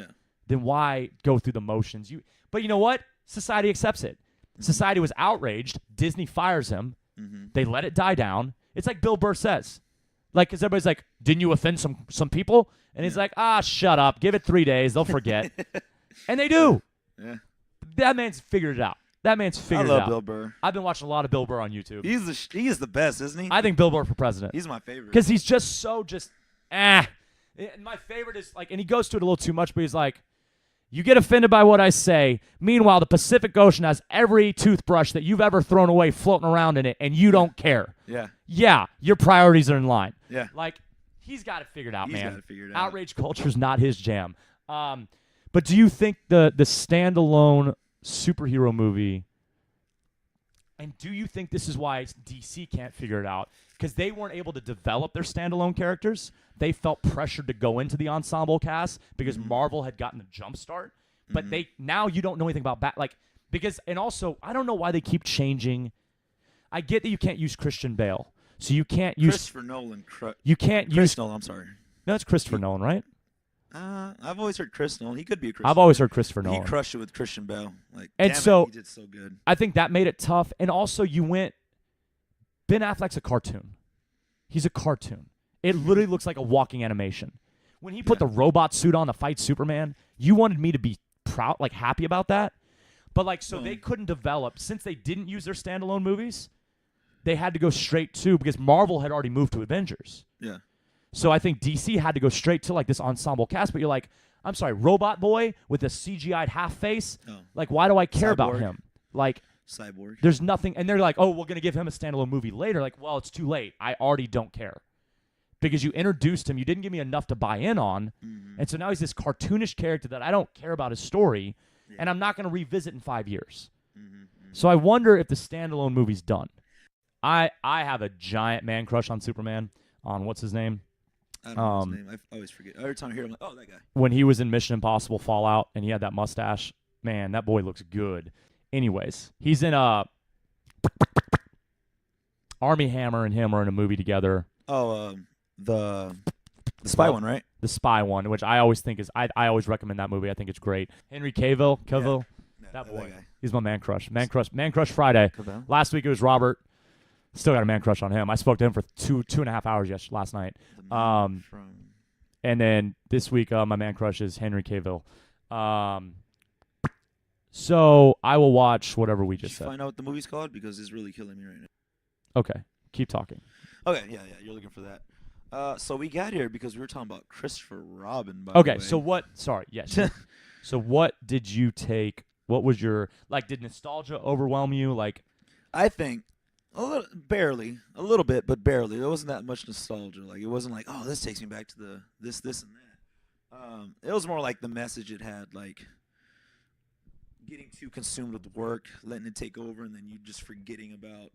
then why go through the motions? But you know what? Society accepts it. Society was outraged. Disney fires him. Mm-hmm. They let it die down. It's like Bill Burr says. Because everybody's like, didn't you offend some people? And he's like, shut up. Give it 3 days. They'll forget. And they do. Yeah. That man's figured it out. I love Bill Burr. I've been watching a lot of Bill Burr on YouTube. He is the best, isn't he? I think Bill Burr for president. He's my favorite. Because he's just so And my favorite is and he goes to it a little too much, but he's like, you get offended by what I say. Meanwhile, the Pacific Ocean has every toothbrush that you've ever thrown away floating around in it, and you don't care. Yeah. Yeah, your priorities are in line. Yeah. He's got it figured out, He's man. got it figured out. Outrage culture's not his jam. But do you think the standalone superhero movie, and do you think this is why DC can't figure it out? Because they weren't able to develop their standalone characters. They felt pressured to go into the ensemble cast because Marvel had gotten the jump start. But now you don't know anything about and also I don't know why they keep changing. I get that you can't use Christian Bale, so you can't use Christopher Nolan. you can't use Chris Nolan. I'm sorry. No, it's Christopher Nolan, right? I've always heard Chris Nolan. He could be a Christian. I've always heard Christopher Nolan. He crushed it with Christian Bale. Like, And damn so- it, he did so good. I think that made it tough. And also, Ben Affleck's a cartoon. He's a cartoon. It literally looks like a walking animation. When he put the robot suit on to fight Superman, you wanted me to be proud, like happy about that. But they couldn't develop, since they didn't use their standalone movies, they had to go straight to, because Marvel had already moved to Avengers. Yeah. So I think DC had to go straight to this ensemble cast. But you're like, I'm sorry, Robot Boy with a CGI'd half face? Oh. Why do I care about Cyborg. him? Cyborg. There's nothing. And they're like, oh, we're going to give him a standalone movie later. Well, it's too late. I already don't care. Because you introduced him. You didn't give me enough to buy in on. And so now he's this cartoonish character that I don't care about his story. Yeah. And I'm not going to revisit in 5 years. So I wonder if the standalone movie's done. I have a giant man crush on Superman. On what's his name? I don't know his name. I always forget. Every time I hear him, I'm like, oh, that guy. When he was in Mission Impossible Fallout and he had that mustache, man, that boy looks good. Anyways, he's in Army Hammer and him are in a movie together. Oh, the spy one, right? The spy one, which I always think is I always recommend that movie. I think it's great. Henry Cavill, Yeah, that boy, guy. he's my man crush. Man crush Friday. Cavill. Last week it was Robert. Still got a man crush on him. I spoke to him for two and a half hours last night. And then this week my man crush is Henry Cavill. So I will watch whatever we just said. Find out what the movie's called because it's really killing me right now. Okay, keep talking. Okay, yeah, you're looking for that. So we got here because we were talking about Christopher Robin. By Okay, the way. so what? Sorry, yes. So what did you take? What was your did nostalgia overwhelm you? I think a little bit, but barely. There wasn't that much nostalgia. It wasn't like, oh, this takes me back to this, and that. It was more like the message it had, getting too consumed with work, letting it take over, and then you just forgetting about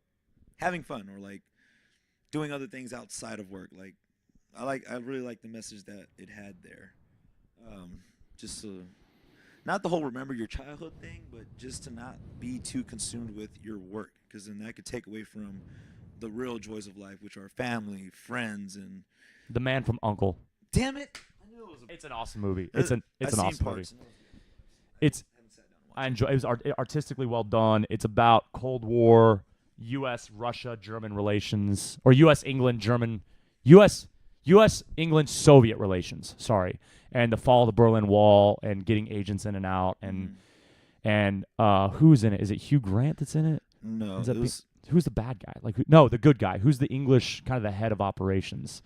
having fun or doing other things outside of work. I really like the message that it had there. Just to, not the whole remember your childhood thing, but just to not be too consumed with your work, because then that could take away from the real joys of life, which are family, friends, and The Man from U.N.C.L.E. damn it, I knew it was It's an awesome movie. It's an awesome movie. It's I enjoy. It was artistically well done. It's about Cold War, U.S. Russia German relations, or U.S. England German, U.S. England Soviet relations. Sorry, and the fall of the Berlin Wall and getting agents in and out, and who's in it? Is it Hugh Grant that's in it? No, who's the bad guy? No, the good guy. Who's the English kind of the head of operations?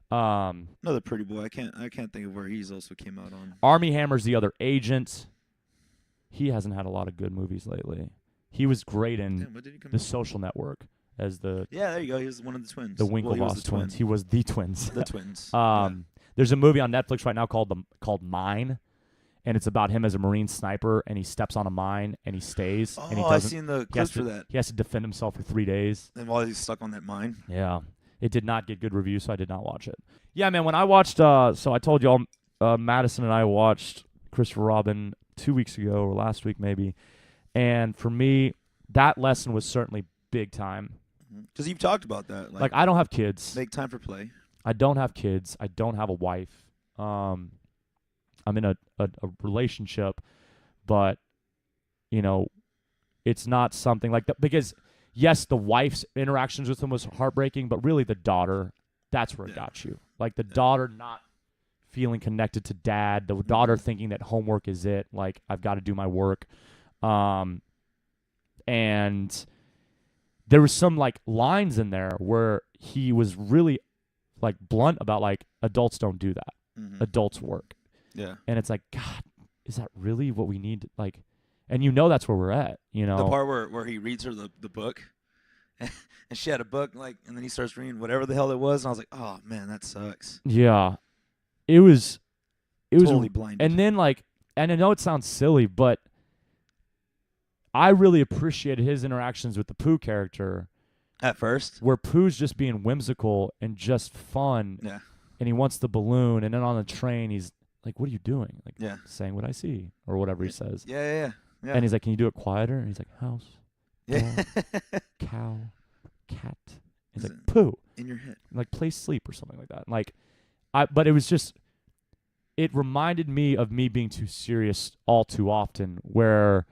Another pretty boy. I can't think of where he's also came out on. Army Hammer's the other agent. He hasn't had a lot of good movies lately. He was great in The Social Network as the there you go. He was one of the twins. The Winklevoss twins. He was the twins. The twins. There's a movie on Netflix right now called Mine, and it's about him as a Marine sniper, and he steps on a mine and he stays. Oh, and he I've seen the clips for that. He has to defend himself for 3 days. And while he's stuck on that mine. Yeah, it did not get good reviews, so I did not watch it. Yeah, man. When I watched, so I told y'all, Madison and I watched Christopher Robin 2 weeks ago or last week maybe, and for me, that lesson was certainly big time. Because you've talked about that. I don't have kids. Make time for play. I don't have kids. I don't have a wife. I'm in a relationship, but it's not something like that, because yes, the wife's interactions with him was heartbreaking, but really the daughter, that's where it got you. The daughter not feeling connected to dad, the daughter thinking that homework is it, I've got to do my work. And there was some lines in there where he was really blunt about adults don't do that. Adults work. Yeah. And it's God, is that really what we need? And that's where we're at, The part where he reads her the book and she had a book, like, and then he starts reading whatever the hell it was, and I was like, oh man, that sucks. Yeah. It was Totally blinded. And then like, and I know it sounds silly, but I really appreciated his interactions with the Pooh character. At first? Where Pooh's just being whimsical and just fun. Yeah. And he wants the balloon, and then on the train he's like, what are you doing? Like, yeah. saying what I see, or whatever he says. Yeah. And he's like, can you do it quieter? And he's like, house, yeah. cow, cat. He's like, Listen, Pooh. in your head. Like, play sleep or something like that. Like, but it was just, it reminded me of me being too serious all too often, where,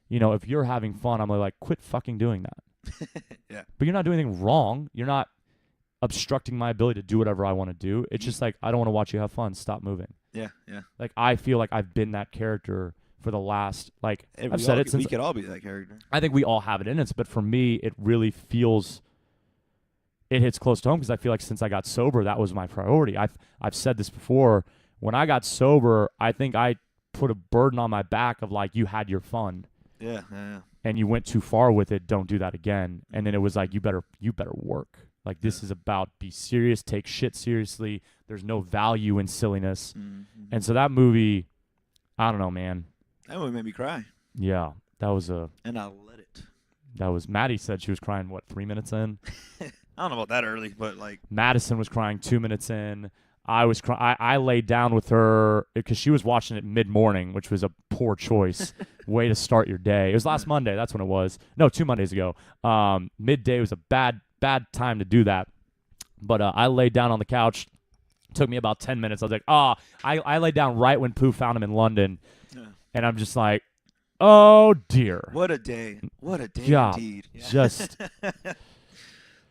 you know, if you're having fun, I'm like, quit fucking doing that. Yeah. But you're not doing anything wrong. You're not obstructing my ability to do whatever I want to do. It's just like, I don't want to watch you have fun. Stop moving. Yeah. Like, I feel like I've been that character for the last, like, Hey, I've said it since. We could all be that character. I think we all have it in us, but for me, it really feels, it hits close to home because I feel like since I got sober, that was my priority. I've said this before. When I got sober, I think I put a burden on my back of like, you had your fun. Yeah. And you went too far with it. Don't do that again. And then it was like, you better work. Like, this is about be serious, take shit seriously. There's no value in silliness. Mm-hmm. And so that movie, I don't know, man. That movie made me cry. Yeah, And I let it. Maddie said she was crying, 3 minutes in? I don't know about that early, but like. Madison was crying 2 minutes in. I laid down with her because she was watching it mid-morning, which was a poor choice. Way to start your day. It was last Monday. That's when it was. No, 2 Mondays ago. Midday was a bad time to do that. But I laid down on the couch. Took me about 10 minutes. I was like, I laid down right when Pooh found him in London. Yeah. And I'm just like, oh, dear. What a day. What a day indeed. Yeah. Just.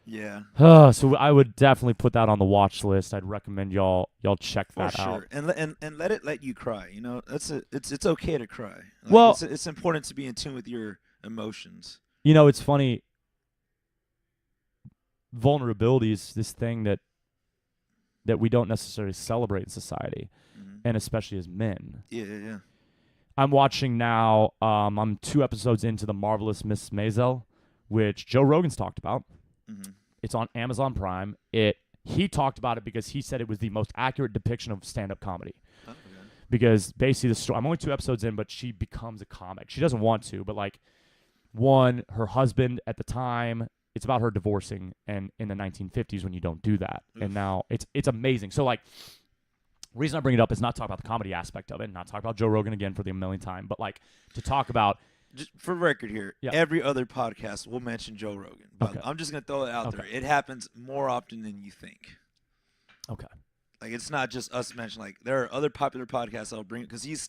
Yeah. So I would definitely put that on the watch list. I'd recommend y'all check that out. And let it let you cry. You know, it's okay to cry. Like, well, it's important to be in tune with your emotions. You know, it's funny. Vulnerability is this thing that we don't necessarily celebrate in society, and especially as men. Yeah. I'm watching now. I'm 2 episodes into The Marvelous Miss Maisel, which Joe Rogan's talked about. Mm-hmm. It's on Amazon Prime. He talked about it because he said it was the most accurate depiction of stand-up comedy. Oh, okay. Because basically the story, I'm only 2 episodes in, but she becomes a comic. She doesn't want to, but like, her husband at the time, it's about her divorcing, and in the 1950s when you don't do that. Oof. And now it's amazing. So like, reason I bring it up is not talk about the comedy aspect of it, not talk about Joe Rogan again for the millionth time, but like to talk about. Just for record here, every other podcast will mention Joe Rogan. But okay. I'm just going to throw it out there. It happens more often than you think. Okay. Like, it's not just us mentioning. Like, there are other popular podcasts I'll bring because he's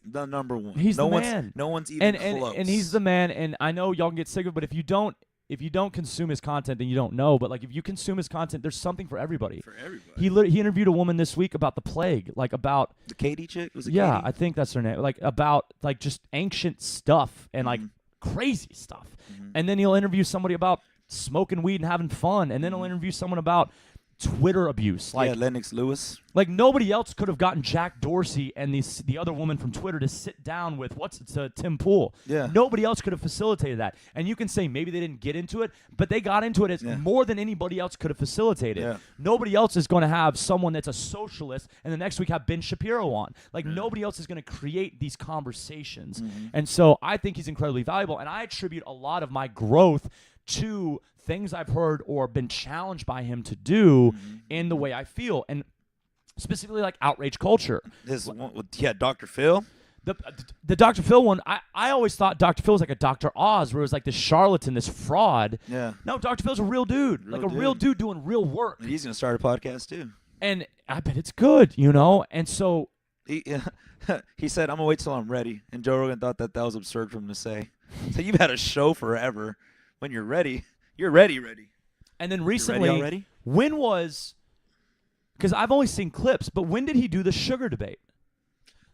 the number one. He's the man. No one's even close. And he's the man. And I know y'all can get sick of it, but if you don't consume his content, then you don't know. But like, if you consume his content, there's something for everybody. For everybody. He interviewed a woman this week about the plague, like about the Katie chick. Was it yeah, Katie? I think that's her name. Like about like just ancient stuff and like crazy stuff. And then he'll interview somebody about smoking weed and having fun. And then he'll interview someone about Twitter abuse. Like Lennox Lewis. Like nobody else could have gotten Jack Dorsey and the other woman from Twitter to sit down with Tim Pool. Yeah. Nobody else could have facilitated that. And you can say maybe they didn't get into it, but they got into it as more than anybody else could have facilitated. Yeah. Nobody else is going to have someone that's a socialist and the next week have Ben Shapiro on. Like nobody else is going to create these conversations. And so I think he's incredibly valuable, and I attribute a lot of my growth to things I've heard or been challenged by him to do in the way I feel, and specifically like outrage culture. This one, Dr. Phil. The Dr. Phil one, I always thought Dr. Phil was like a Dr. Oz, where it was like this charlatan, this fraud. Yeah. No, Dr. Phil's a real dude, real dude doing real work. He's gonna start a podcast too. And I bet it's good, you know. And so he said, "I'm gonna wait till I'm ready." And Joe Rogan thought that was absurd for him to say. So you've had a show forever. When you're ready. You're ready. And then recently, already? When was? Because I've only seen clips, but when did he do the sugar debate?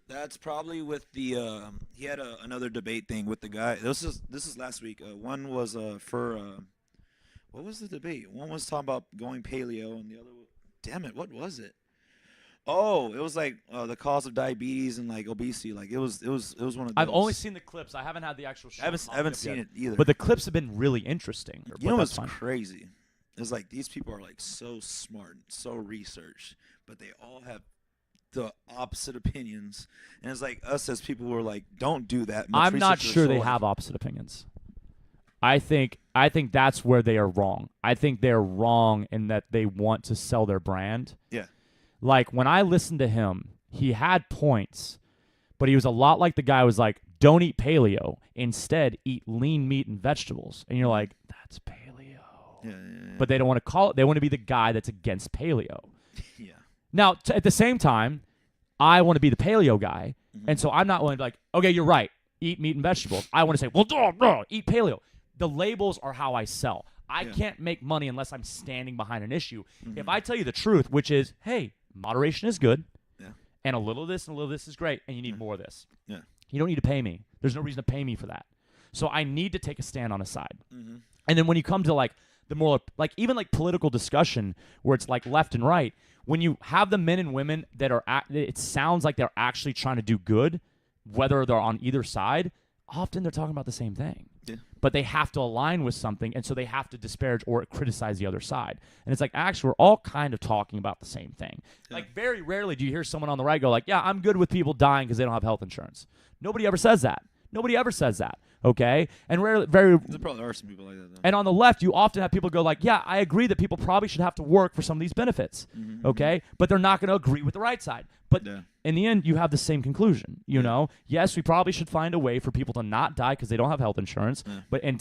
That's probably with the. He had another debate thing with the guy. This is last week. One was for. What was the debate? One was talking about going paleo, and the other. Damn it! What was it? Oh, it was like the cause of diabetes and like obesity. Like it was one of those. I've only seen the clips. I haven't had the actual show. I haven't seen it either. But the clips have been really interesting. You know what's crazy? It's like these people are like so smart, so researched, but they all have the opposite opinions. And it's like us as people who are like, don't do that. I'm not sure they have opposite opinions. I think that's where they are wrong. I think they're wrong in that they want to sell their brand. Yeah. Like when I listened to him, he had points, but he was a lot like the guy who was like, don't eat paleo. Instead, eat lean meat and vegetables. And you're like, that's paleo. Yeah. But they don't want to call it. They want to be the guy that's against paleo. Yeah. Now, at the same time, I want to be the paleo guy. Mm-hmm. And so I'm not willing to be like, okay, you're right. Eat meat and vegetables. I want to say, well, eat paleo. The labels are how I sell. I can't make money unless I'm standing behind an issue. Mm-hmm. If I tell you the truth, which is, hey, moderation is good, and a little of this and a little of this is great, and you need more of this. Yeah. You don't need to pay me. There's no reason to pay me for that. So I need to take a stand on a side. Mm-hmm. And then when you come to like the more like even like political discussion where it's like left and right, when you have the men and women that are it sounds like they're actually trying to do good, whether they're on either side, often they're talking about the same thing. Yeah. But they have to align with something, and so they have to disparage or criticize the other side. And it's like, actually, we're all kind of talking about the same thing. Yeah. Like, very rarely do you hear someone on the right go like, yeah, I'm good with people dying because they don't have health insurance. Nobody ever says that. Nobody ever says that, okay? And rarely, there probably are some people like that, though. And on the left, you often have people go like, yeah, I agree that people probably should have to work for some of these benefits, okay? But they're not going to agree with the right side. But in the end, you have the same conclusion, you know? Yes, we probably should find a way for people to not die because they don't have health insurance, but and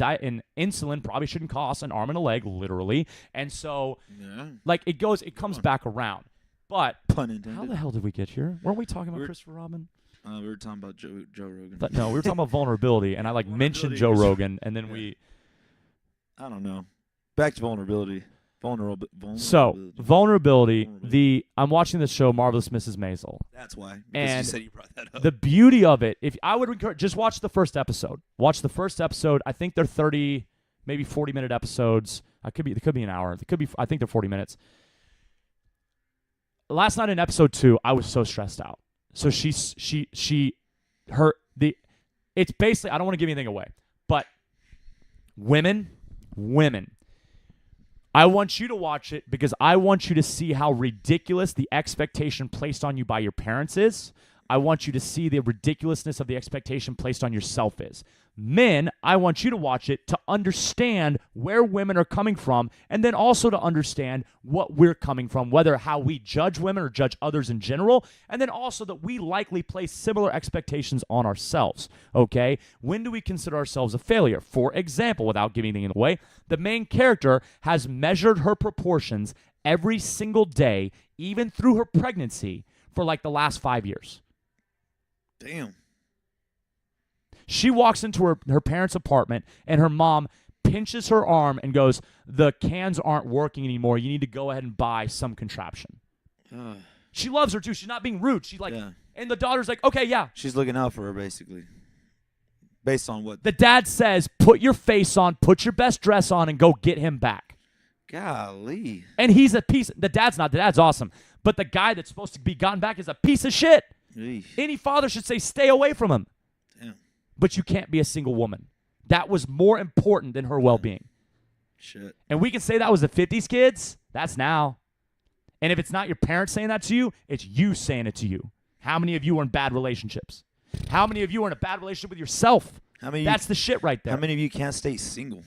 insulin probably shouldn't cost an arm and a leg, literally. And so, like, it comes back around. But pun intended. How the hell did we get here? Weren't we talking about Christopher Robin? We were talking about Joe Rogan. No, we were talking about vulnerability, and I mentioned Joe Rogan, and then we. I don't know. Back to vulnerability. So vulnerability. I'm watching this show, Marvelous Mrs. Maisel. That's why. Because and you said you brought that up. The beauty of it, if I would encourage, just watch the first episode. Watch the first episode. I think they're 30, maybe 40-minute episodes. It could be an hour. I think they're 40 minutes. Last night in episode 2, I was so stressed out. So it's basically, I don't want to give anything away, but women, I want you to watch it because I want you to see how ridiculous the expectation placed on you by your parents is. I want you to see the ridiculousness of the expectation placed on yourself is. Men, I want you to watch it to understand where women are coming from and then also to understand what we're coming from, whether how we judge women or judge others in general, and then also that we likely place similar expectations on ourselves, okay? When do we consider ourselves a failure? For example, without giving anything away, the main character has measured her proportions every single day, even through her pregnancy, for like the last 5 years. Damn. She walks into her parents' apartment, and her mom pinches her arm and goes, the cans aren't working anymore. You need to go ahead and buy some contraption. She loves her, too. She's not being rude. She's like, and the daughter's like, okay, yeah. She's looking out for her, basically. Based on what? The dad says, put your face on, put your best dress on, and go get him back. Golly. And he's a piece. The dad's awesome. But the guy that's supposed to be gotten back is a piece of shit. Eesh. Any father should say, stay away from him. Damn. But you can't be a single woman. That was more important than her well-being. Shit. And we can say that was the 50s kids. That's now. And if it's not your parents saying that to you, it's you saying it to you. How many of you are in bad relationships? How many of you are in a bad relationship with yourself? That's the shit right there. How many of you can't stay single?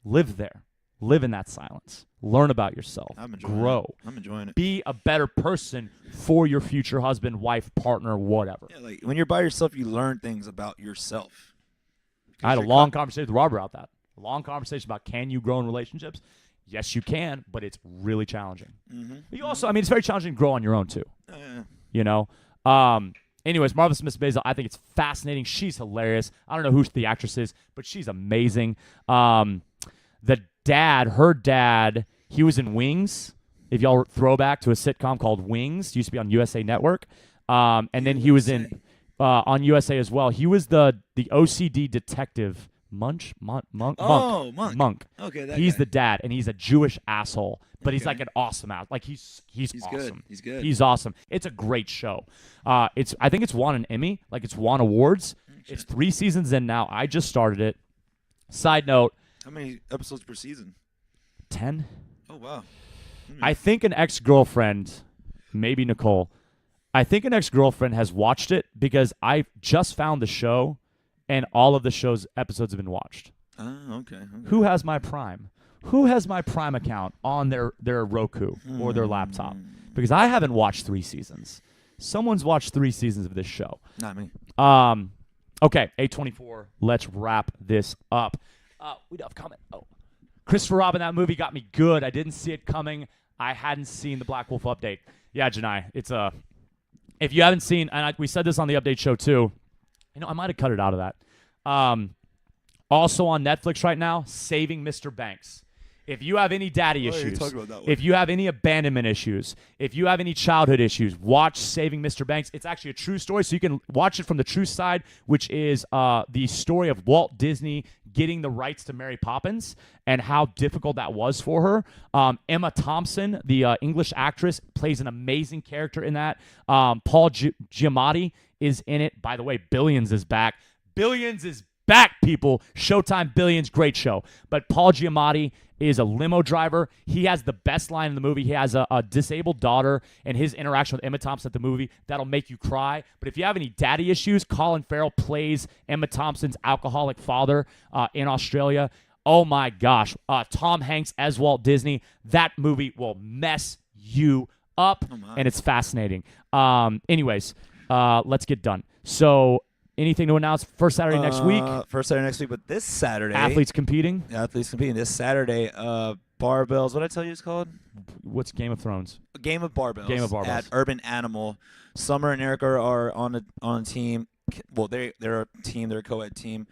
Live there. Live in that silence. Learn about yourself. Grow. I'm enjoying it. Be a better person for your future husband, wife, partner, whatever. Yeah, like when you're by yourself, you learn things about yourself. I had a long conversation with Robert about that. A long conversation about can you grow in relationships? Yes, you can, but it's really challenging. Mm-hmm. You also, it's very challenging to grow on your own too. You know. Anyways, Marvelous Miss Maisel, I think it's fascinating. She's hilarious. I don't know who the actress is, but she's amazing. Her dad, he was in Wings. If y'all throwback to a sitcom called Wings, it used to be on USA Network. And then he was in on USA as well. He was the OCD detective Monk. Oh, Monk. Monk. Okay, that He's guy. the dad, and he's a Jewish asshole, but he's Okay. like an awesome ass. Like he's He's awesome. good. He's good. He's awesome. It's a great show. I think it's won an Emmy. Like it's won awards. It's 3 seasons in now. I just started it. Side note, How many episodes per season? 10. Oh, wow. I think an ex-girlfriend, maybe Nicole, I think an ex-girlfriend has watched it because I just found the show and all of the show's episodes have been watched. Oh, okay. Who has my Prime? Who has my Prime account on their Roku or their laptop? Because I haven't watched 3 seasons. Someone's watched 3 seasons of this show. Not me. Okay, 8:24. Let's wrap this up. We don't have comment. Oh, Christopher Robin, that movie got me good. I didn't see it coming. I hadn't seen the Black Wolf update. Yeah, Janai, it's if you haven't seen, and we said this on the update show too. I might have cut it out of that. Also on Netflix right now, Saving Mr. Banks. If you have any daddy issues, talk about that one. if you have any abandonment issues, if you have any childhood issues, watch Saving Mr. Banks. It's actually a true story, so you can watch it from the true side, which is the story of Walt Disney getting the rights to Mary Poppins and how difficult that was for her. Emma Thompson, the English actress, plays an amazing character in that. Paul Giamatti is in it. By the way, Billions is back. Billions is back, people. Showtime Billions, great show. But Paul Giamatti is a limo driver. He has the best line in the movie. He has a disabled daughter, and his interaction with Emma Thompson at the movie, that'll make you cry. But if you have any daddy issues, Colin Farrell plays Emma Thompson's alcoholic father in Australia. Oh my gosh. Tom Hanks as Walt Disney. That movie will mess you up, and it's fascinating. Anyways, let's get done. So, anything to announce? First Saturday next week? First Saturday next week, but this Saturday. Athletes competing? Athletes competing this Saturday. Barbells. What did I tell you it's called? What's Game of Thrones? A Game of Barbells. Game of Barbells. At Urban Animal. Summer and Erica are on a team. Well, they're a team. They're a co-ed team.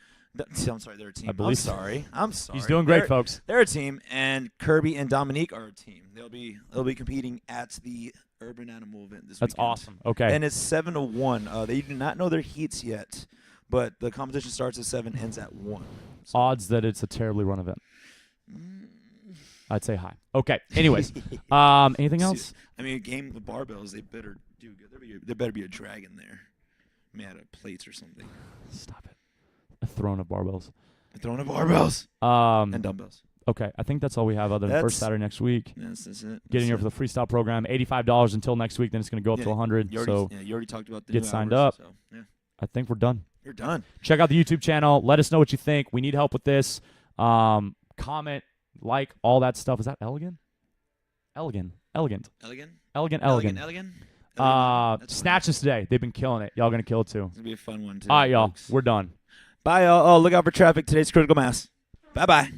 I'm sorry, they're a team. I believe so. I'm sorry. He's doing great, folks. They're a team, and Kirby and Dominique are a team. They'll be competing at the Urban Animal event this That's weekend. awesome. Okay. And it's 7-1. They do not know their heats yet, but the competition starts at 7, ends at 1. So. Odds that it's a terribly run event. I'd say high. Okay. Anyways, anything else? I mean, a game of barbells, they better do good. There better be a dragon there, made out of plates or something. Stop it. A throne of barbells. A throne of barbells and dumbbells. Okay. I think that's all we have other than first Saturday next week. Yes, that's it. Get in here for the freestyle program. $85 until next week. Then it's going to go up to $100. You already talked about the get new signed hours, up. So, yeah. I think we're done. You're done. Check out the YouTube channel. Let us know what you think. We need help with this. Comment, like, all that stuff. Is that Elegant? Elegant. Snatches today. They've been killing it. Y'all going to kill it too. It's going to be a fun one, too. All right, y'all. Folks. We're done. Bye, y'all. Oh, look out for traffic. Today's critical mass. Bye-bye.